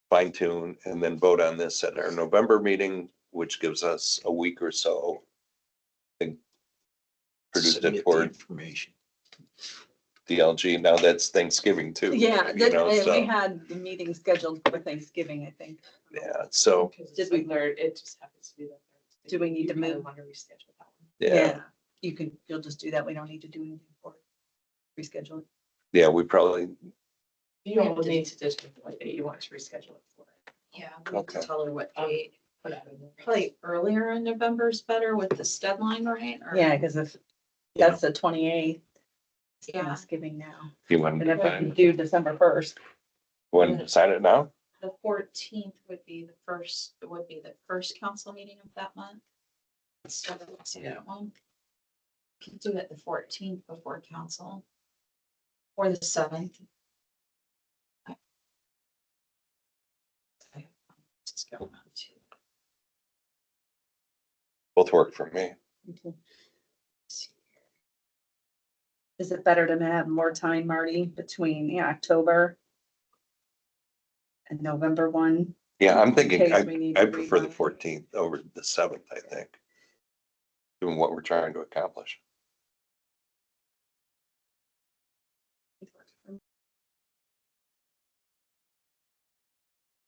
fine tune, and then vote on this at our November meeting, which gives us a week or so. And produce Submit it the for information. DLG. Now that's Thanksgiving too. Yeah, you know, we so, had the meeting scheduled for Thanksgiving, I think. yeah, so, Because Did it's we- the third, it just happens to be the third. Do we need You to kinda move? Want to reschedule that one. yeah, You'll just do that. We don't need to do anything for it. Reschedule it. yeah, we probably, You don't need to just like that, you want to reschedule it for it. Yeah, we have to Okay. tell her what date. Put out in the. Probably earlier in November is better with this deadline, right? Or- Yeah, because if that's the 28th, it's Yeah. Thanksgiving now. you want And if we to do December 1st, sign it now? The 14th would be the first council meeting of that month. So let's see that one. Could do it the 14th before council. Or the 7th. Just go on to. Both work for me. is it better to have more time, Marty, between October and November 1? Yeah, I'm In thinking, case we need I to prefer the revise. 14th over the 7th, I think. Doing what we're trying to accomplish.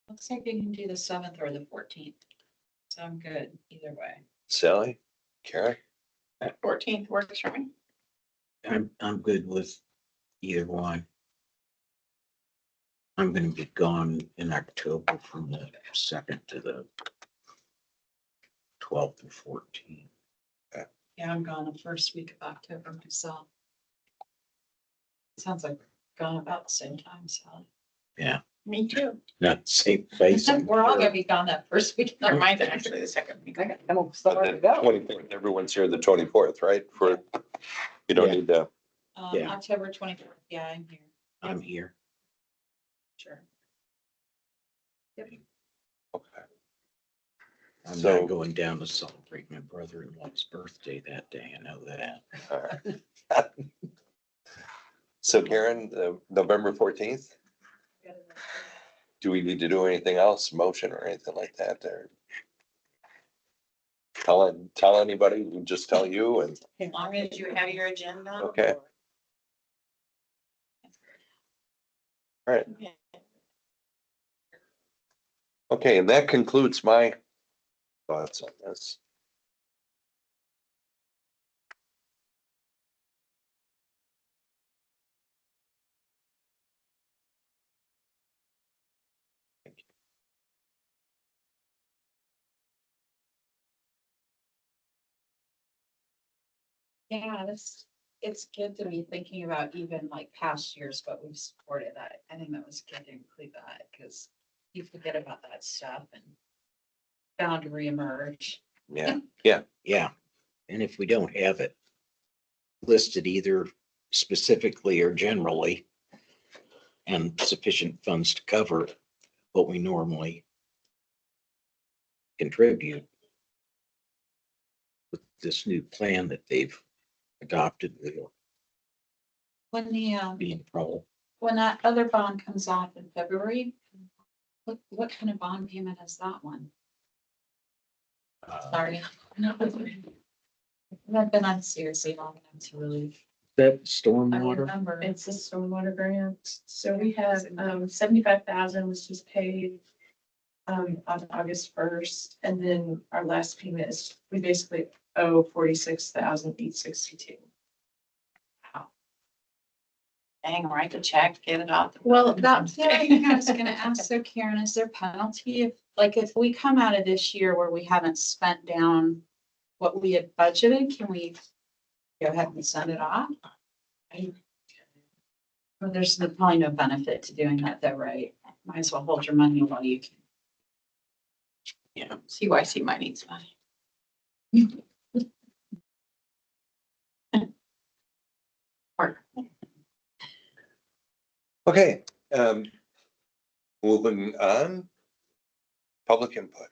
Looks like you can do the 7th or the 14th. So I'm good either way. Sally, Karen, 14th works for me. I'm good with either one. I'm gonna be gone in October from the 2nd to the 12th and 14th. Yeah, I'm gone the first week of October myself. Sounds like we're gone about the same time, Sally. Me too. Not the same place. I'm We're all sure. gonna be gone that first week. Never mind, actually, the second week. I got them But somewhere to the go. 24th, everyone's here the 24th, right? For, you don't Yeah. need to, Yeah. October 24th, yeah, I'm here, I'm here. sure. okay. I'm So- not going down to celebrate my brother-in-law's birthday that day. I know that. All right. So Karen, November 14th, do we need to do anything else, motion or anything like that, or? Tell anybody, we just tell you and, As long as you have your agenda. okay, all right. Okay. Okay, and that concludes my thoughts on this. Yeah, it's good to be thinking about even like past years, what we've supported. I think that was good to include that, because you forget about that stuff and bound to reemerge. Yeah, Yeah. And if we don't have it listed either specifically or generally and sufficient funds to cover what we normally contribute with this new plan that they've adopted, we'll When the, be in trouble. when that other bond comes off in February, what kind of bond payment is that one? Sorry. I've been on seriously long enough to really, That I stormwater, remember. It's a stormwater grant. So we have 75,000 was just paid on August 1st. And then our last payment is, we basically owe 46,862. Dang, write the check, get it out. Well, that's the other thing I was gonna ask, so Karen, is there penalty if we come out of this year where we haven't spent down what we had budgeted, can we go ahead and send it off? Well, there's probably no benefit to doing that though, right? Might as well hold your money while you can. yeah. CYC might need some money. okay, moving on. Public input.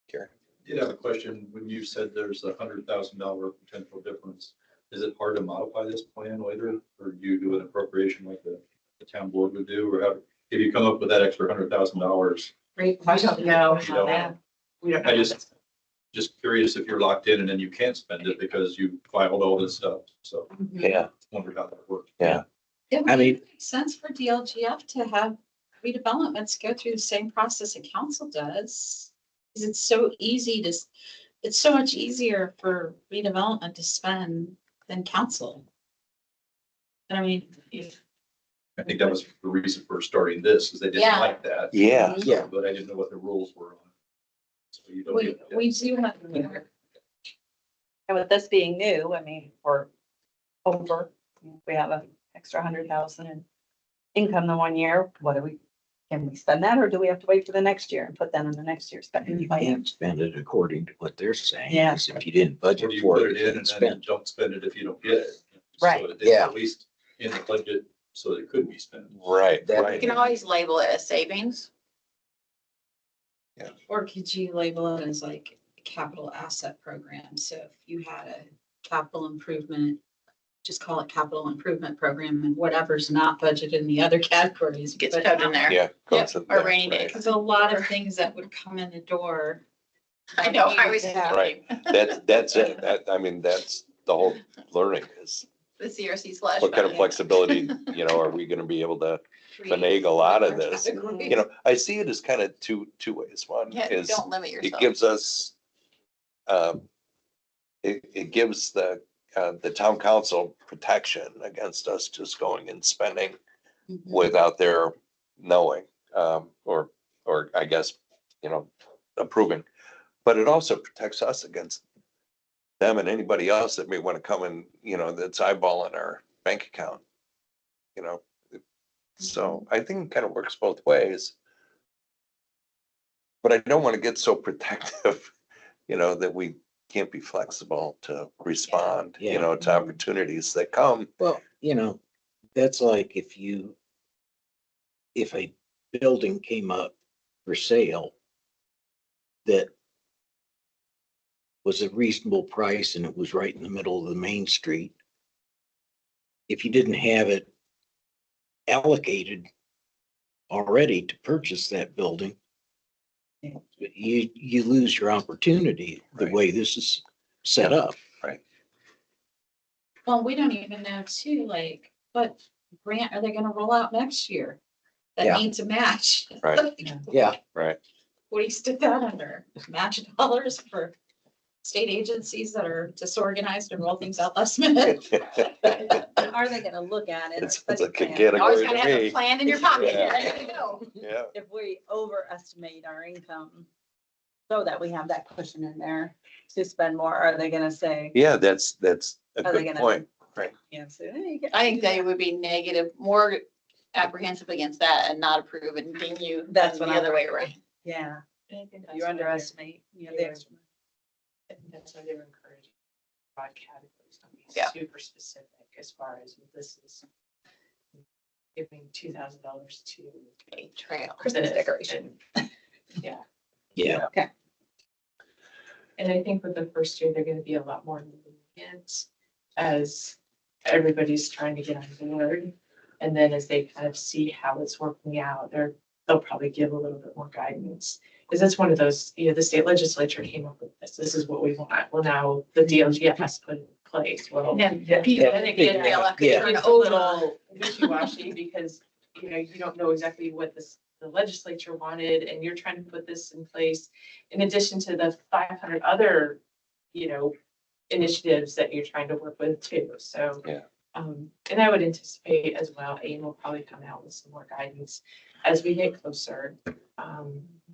Karen, Did have a question. When you said there's $100,000 potential difference, is it hard to modify this plan later? Or do you do an appropriation like the town board would do? Or have, if you come up with that extra $100,000? Great I don't know. You don't know. We don't I know. just curious if you're locked in and then you can't spend it because you filed all this stuff. So yeah, wondered how that worked. yeah, It I would mean- make sense for DLGF to have redevelopments go through the same process that council does. Because it's so easy to, it's so much easier for redevelopment to spend than council. And I mean, if, I think that was the reason for starting this, is they didn't Yeah. like that. yeah, Yeah. But I didn't know what the rules were on it. So you don't. we do have. And with this being new, I mean, we're over, we have an extra 100,000 in income the one year, can we spend that, or do we have to wait for the next year and put that in the next year's spending You plan? can't spend it according to what they're saying. Yeah. 'Cause if you didn't Or budget do you for put it, it you in can't and then spend. don't spend it if you don't get it? Right. So it's Yeah. at least in the budget, so it could be spent. right, That- You right. can always label it as savings. Or could you label it as like a capital asset program? So if you had a capital improvement, just call it capital improvement program, and whatever's not budgeted in the other categories. Gets put in there. Yeah. goes Yep, in or there, rainy right. days. Because a lot of things that would come in the door. I know, I was. Right. That's it. I mean, that's the whole learning is The CRC slush. what kind of fund. flexibility, are we gonna be able to finagle out of this? I see it as kind of two ways. One Yeah, is don't limit it yourself. gives us, it gives the town council protection against us just going and spending Mhm. without their knowing, or I guess approving. But it also protects us against them and anybody else that may want to come and, that's eyeballing our bank account, you know. So I think it kind of works both ways. But I don't want to get so protective, that we can't be flexible to respond, Yeah. to opportunities that come. Well, that's like if a building came up for sale that was a reasonable price and it was right in the middle of the main street. If you didn't have it allocated already to purchase that building, you lose your opportunity the Right. way this is set up. Right. Well, we don't even know too, like, what grant are they gonna roll out next year? That Yeah. needs a match. Right. Yeah. Right. What do you stick that under? Match dollars for state agencies that are disorganized and roll things out last minute? Are they gonna look at it? It's a You always category gotta to have a me. plan in your pocket. Yeah. Ready to go. Yeah. If we overestimate our income, so that we have that cushion in there to spend more, are they gonna say, Yeah, that's a Are they good gonna- point. Right. yes, you get I to think do they that. would be negative, more apprehensive against that and not approve and deem you That's than what the I'm other way thinking. around. Yeah, I think that's you why they're- underestimate, the extra. I think that's why they're encouraging broad categories, don't be Yeah. super specific as far as this is giving $2,000 to A trail. Christmas decoration. Yeah, Yeah. and I think with the first year, they're gonna be a lot more lenient as everybody's trying to get on board. And then as they kind of see how it's working out, they'll probably give a little bit more guidance. Because that's one of those, the state legislature came up with this. This is what we want. Well, now the DLGF has to put it in place. Well, And then yeah, people then it in gets- DLF could Yeah. turn it's a over. little wishy-washy because, you don't know exactly what the legislature wanted, and you're trying to put this in place in addition to the 500 other, initiatives that you're trying to work with too. So. Yeah. And I would anticipate as well, AIM will probably come out with some more guidance as we get closer.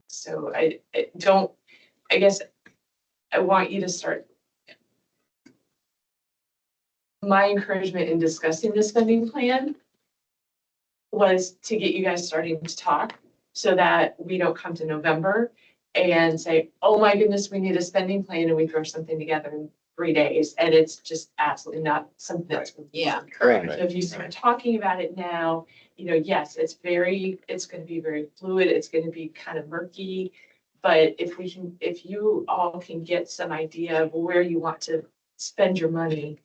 So I guess I want you to start. My encouragement in discussing the spending plan was to get you guys starting to talk so that we don't come to November and say, oh my goodness, we need a spending plan, and we throw something together in 3 days, and it's just absolutely not something that's. Yeah. Correct. So if you start talking about it now, yes, it's gonna be very fluid, it's gonna be kind of murky. But if you all can get some idea of where you want to spend your money,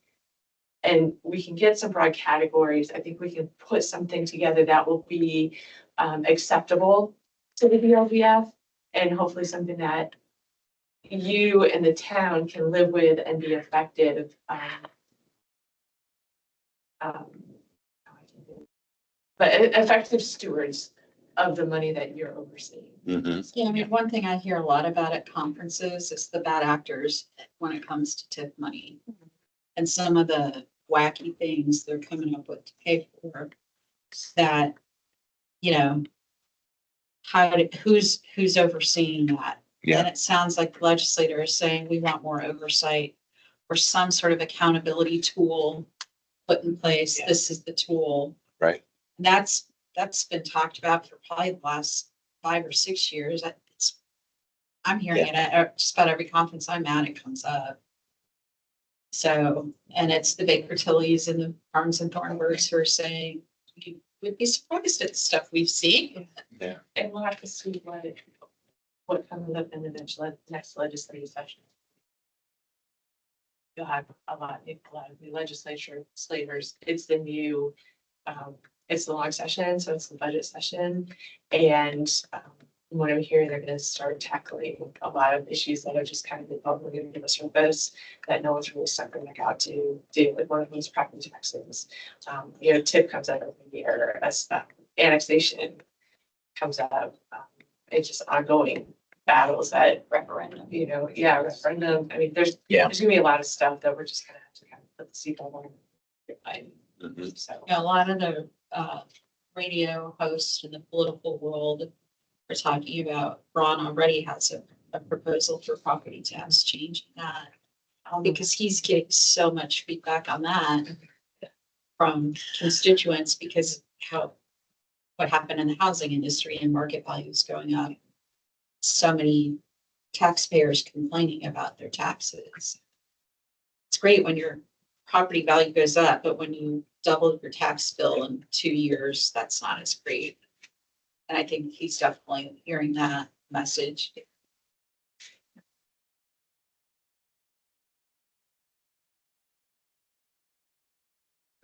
and we can get some broad categories, I think we can put something together that will be acceptable to the DLGF, and hopefully something that you and the town can live with and be effective. But effective stewards of the money that you're overseeing. Mhm. Yeah, I mean, one thing I hear a lot about at conferences is the bad actors when it comes to tip money. And some of the wacky things they're coming up with to pay for that, who's overseeing that? Yeah. And it sounds like the legislator is saying we want more oversight or some sort of accountability tool put in place. Yeah. This is the tool. Right. That's been talked about for probably the last 5 or 6 years. I'm hearing it at just about every conference I'm at, it comes up. So, and it's the Baker Tillys and the Farms and Thornburgs who are saying, you would be surprised at the stuff we've seen. And we'll have to see what comes up in the next legislative session. You'll have a lot of new legislators. It's the new, it's the long session, so it's the budget session. And from what I'm hearing, they're gonna start tackling a lot of issues that are just kind of been bubbling under the surface that no one's really stuck their neck out to deal with. One of them is property taxes. TIP comes out every year, as annexation comes out. It's just ongoing battles that Referendum. referendum. I mean, there's Yeah. gonna be a lot of stuff that we're just gonna have to kind of put the seatbelt on. Mhm. So. A lot of the radio hosts in the political world we're talking about, Ron already has a proposal for property tax changing that. Because he's getting so much feedback on that from constituents because what happened in the housing industry and market values going up. So many taxpayers complaining about their taxes. It's great when your property value goes up, but when you double your tax bill in 2 years, that's not as great. And I think he's definitely hearing that message.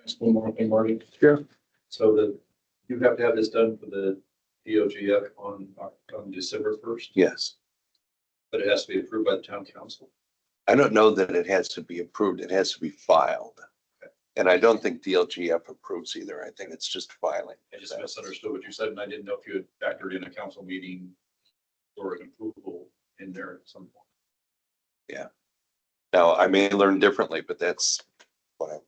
Just one more thing, Marty. Sure. So that you have to have this done for the DOGF on December 1st, Yes. but it has to be approved by the town council. I don't know that it has to be approved. It has to be filed. And I don't think DLGF approves either. I think it's just filing. I just misunderstood what you said, and I didn't know if you had factored in a council meeting or an approval in there at some point. Now, I may learn differently, but that's what I'm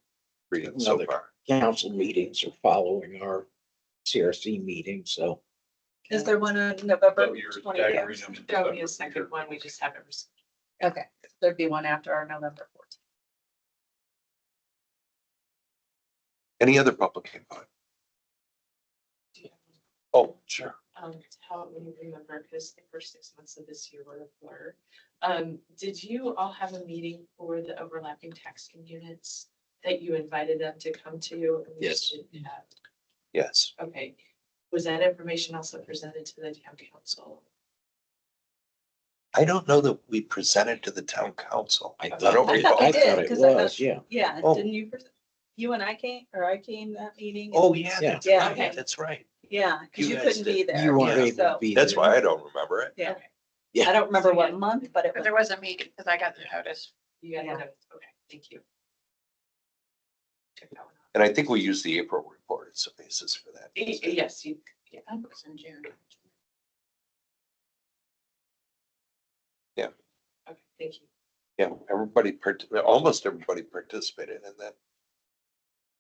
reading so Another- far. Council meetings are following our CRC meeting, so Is there one on November So you're 20th? staggering them in That would be a December. second one, we just haven't received. Okay, there'd be one after our November 14th. Any other public input? Oh, sure. To help me remember, because the first 6 months of this year were a blur. Did you all have a meeting for the overlapping taxing units that you invited them to come to? and we Yes. didn't have? Yes. Okay, was that information also presented to the town council? I don't know that we presented to the town council. I don't thought, recall. I we did, thought it 'cause I was, thought- yeah. Yeah, Oh. didn't you, you and I came, or I came that meeting? Oh, yeah, Yeah. that's Yeah, right. okay. That's right. Yeah, because You you guys couldn't be did. there. You weren't Yeah. able to So, be That's there. why I don't remember it. yeah, Okay. Yeah. I don't remember So, what yeah. month, but it But was. there was a meeting because I got the notice. You got Yeah. it, okay, thank you. Check that one out. And I think we used the April report as a basis for that. Yes, you, yeah. I think it was in June. Okay, thank you. Yeah, almost everybody participated in that.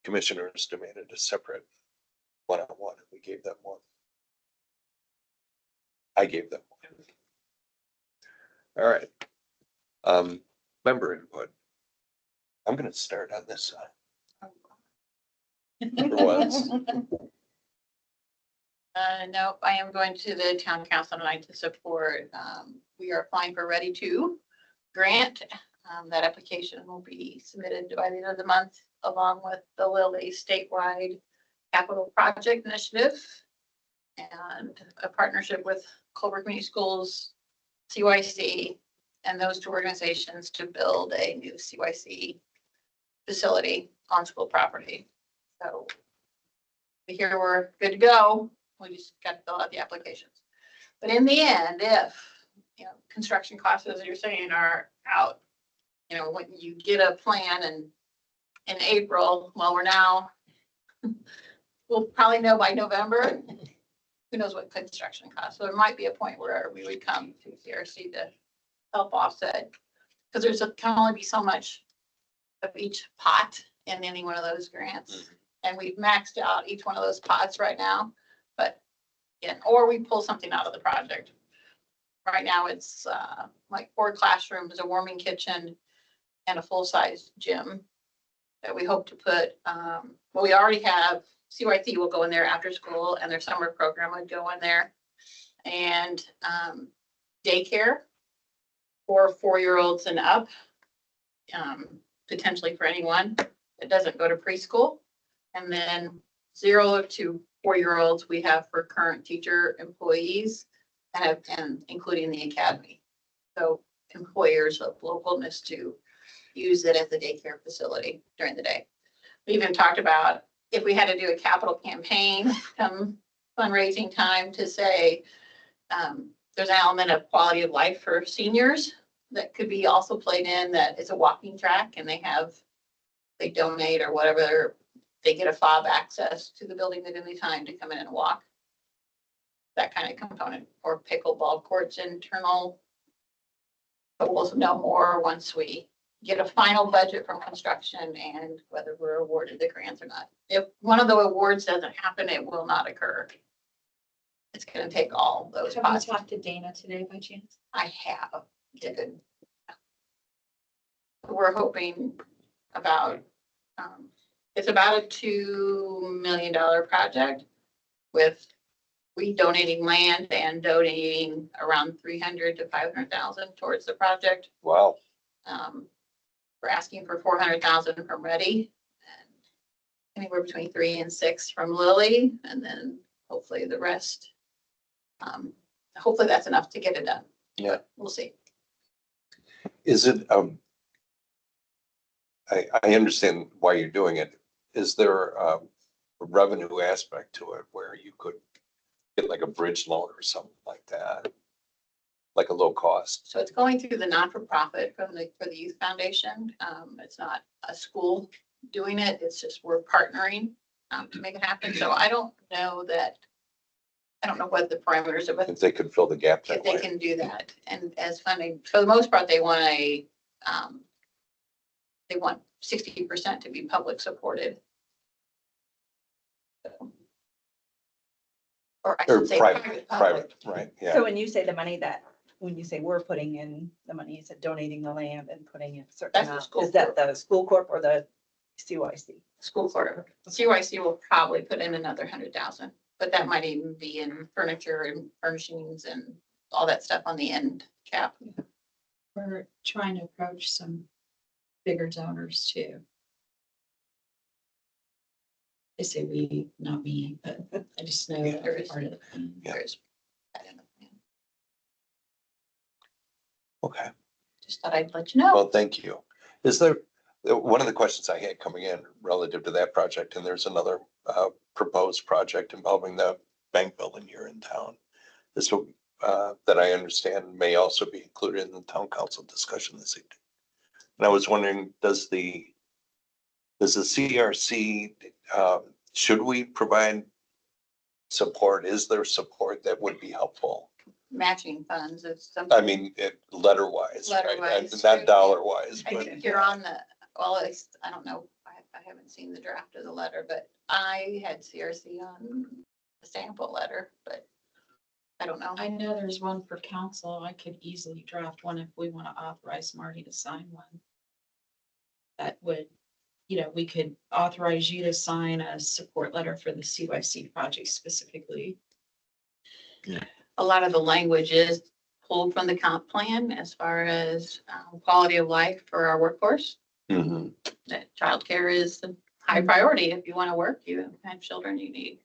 Commissioners demanded a separate one-on-one, and we gave them one. I gave them one. All right. Member input. I'm gonna start on this side. For once. No, I am going to the town council tonight to support. We are applying for Ready To grant. That application will be submitted by the end of the month, along with the Lilly statewide capital project initiative and a partnership with Culver Community Schools, CYC, and those two organizations to build a new CYC facility on school property. So here we're good to go. We just got to fill out the applications. But in the end, if, construction costs, as you're saying, are out, when you get a plan in April, well, we're now, we'll probably know by November, who knows what construction costs. So there might be a point where we would come to CRC to help offset. Because can only be so much of each pot in any one of those grants. And we've maxed out each one of those pots right now, but or we pull something out of the project. Right now it's like 4 classrooms, a warming kitchen, and a full-size gym that we hope to put. Well, we already have CYC will go in there after school, and their summer program would go in there, and daycare for 4-year-olds and up, potentially for anyone that doesn't go to preschool. And then 0 to 4-year-olds we have for current teacher employees and including the academy. So employers of localness to use it as a daycare facility during the day. We even talked about if we had to do a capital campaign come fundraising time to say there's an element of quality of life for seniors that could be also played in, that it's a walking track and they donate or whatever, they get a fob access to the building at any time to come in and walk. That kind of component, or pickleball courts internal. But we'll know more once we get a final budget from construction and whether we're awarded the grants or not. If one of the awards doesn't happen, it will not occur. it's gonna take all those Have you pots. talked to Dana today by chance? I have, did. We're hoping about, it's about a $2 million project with we donating land and donating around 300 to 500,000 towards the project. Wow. We're asking for 400,000 from Ready and anywhere between 3 and 6 from Lily, and then hopefully the rest. Hopefully that's enough to get it done. Yeah. We'll see. Is it, I understand why you're doing it. Is there a revenue aspect to it where you could get like a bridge loan or something like that? Like a low cost? So it's going through the not-for-profit for the Youth Foundation. It's not a school doing it. It's just we're partnering to make it happen. So I don't know what the parameters of it, If they could fill the gap if that they way. can do that. And as funding, for the most part, they want 60% to be public supported. Or I Or should say private, public. right, yeah. So when you say the money when you say we're putting in the money, you said donating the land and putting in a certain That's the amount. school Is that corp. the school corp or the CYC? School court. CYC will probably put in another 100,000, but that might even be in furniture and furnishings and all that stuff on the end cap. We're trying to approach some bigger donors too. I say we, not me, but I just know Yeah. that they're part of the plan. Yeah. There's that in the plan. Okay, Just thought I'd let you know. well, thank you. Is there, one of the questions I had coming in relative to that project, and there's another proposed project involving the bank building here in town. This will, that I understand may also be included in the town council discussion this evening. And I was wondering, does the CRC, should we provide support? Is there support that would be helpful? Matching funds is I something. mean, letter wise, right? Letter-wise, Not right. dollar wise, I but think you're on well, at least, I don't know. I haven't seen the draft of the letter, but I had CRC on the sample letter, but I don't know. I know there's one for council. I could easily draft one if we want to authorize Marty to sign one. That would, we could authorize you to sign a support letter for the CYC project specifically. A lot of the language is pulled from the comp plan as far as quality of life for our workforce. Mhm. That childcare is a high priority. If you want to work, you have children you need.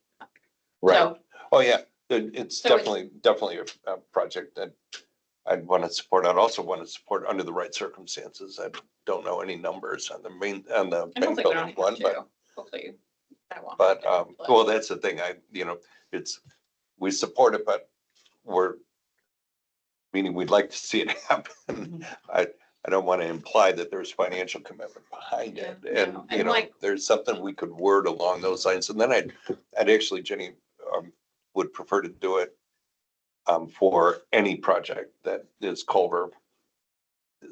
Right. So, Oh, yeah. It's So it's- definitely a project that I'd want to support. I'd also want to support under the right circumstances. I don't know any numbers on the and bank hopefully we building don't one, have but, to. Hopefully that won't. but, happen, but- well, that's the thing. We support it, but meaning we'd like to see it happen. I don't want to imply that there's financial commitment behind it. Yeah, And, no, and like- there's something we could word along those lines. And then I'd actually, Jenny, would prefer to do it for any project that is Culver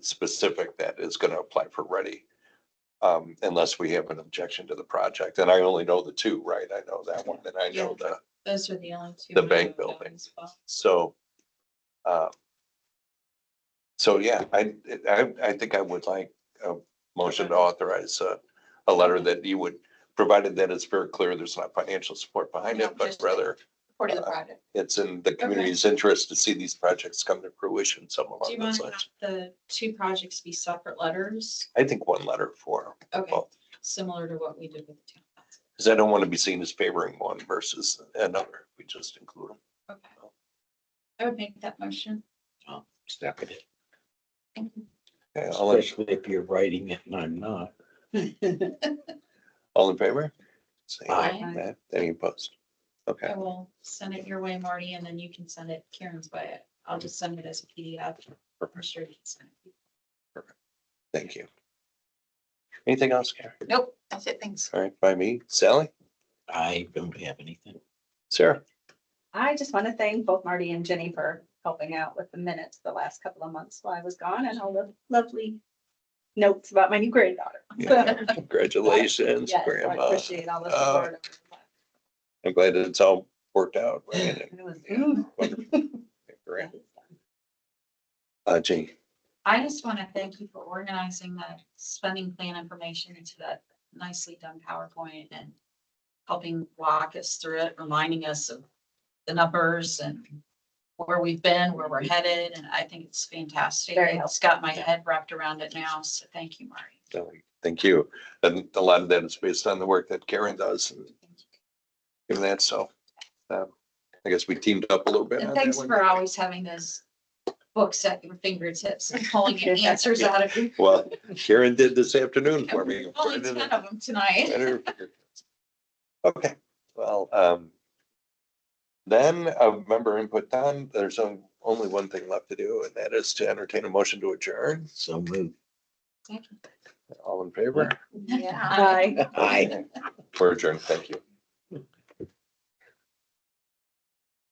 specific that is going to apply for Ready. Unless we have an objection to the project. And I only know the two, right? I know that one and I know Those are the only two. The I bank know about building. as well. So yeah, I think I would like a motion to authorize a letter that you would, provided that it's very clear there's not financial support behind No, it, but just- rather For the project. it's in the community's interest to see these projects come to fruition, some Do along you want those to have lines. the two projects be separate letters, I think one letter for Okay. both, similar to what we did with the town council? because I don't want to be seen as favoring one versus another. We just include them. Okay. I would make that motion. Step it. Okay, all in Especially if you're writing it and I'm not. favor? Say Aye. Aye. Any opposed? Okay, I will send it your way, Marty, and then you can send it Karen's way. I'll just send it as a PDF. I'm sure you can send it. thank you. Anything else, Karen? Nope, that's it. Thanks. All right, by me, Sally, I don't have anything. Sarah? I just want to thank both Marty and Jenny for helping out with the minutes the last couple of months while I was gone and all the lovely notes about my new granddaughter. Yeah, congratulations, Yes, I Grandma. appreciate all the support. I'm glad that it's all worked out, right? It was, Wonderful. Great. Jean, I just want to thank you for organizing that spending plan information into that nicely done PowerPoint and helping walk us through it, reminding us of the numbers and where we've been, where we're headed, and I think it's fantastic. Very It's got my head wrapped around it now, so thank you, Marty. thank you. And a lot of that is based on the work that Karen does. And that, so, I guess we teamed up a little bit. And on that thanks one. for always having those books at your fingertips and pulling answers out of you. Well, Karen did this afternoon for me. Only 10 of them tonight. Okay, well, then member input time, there's only one thing left to do, and that is to entertain a motion to adjourn. So move. All in favor? Yeah. Bye. Aye. For adjourn, thank you.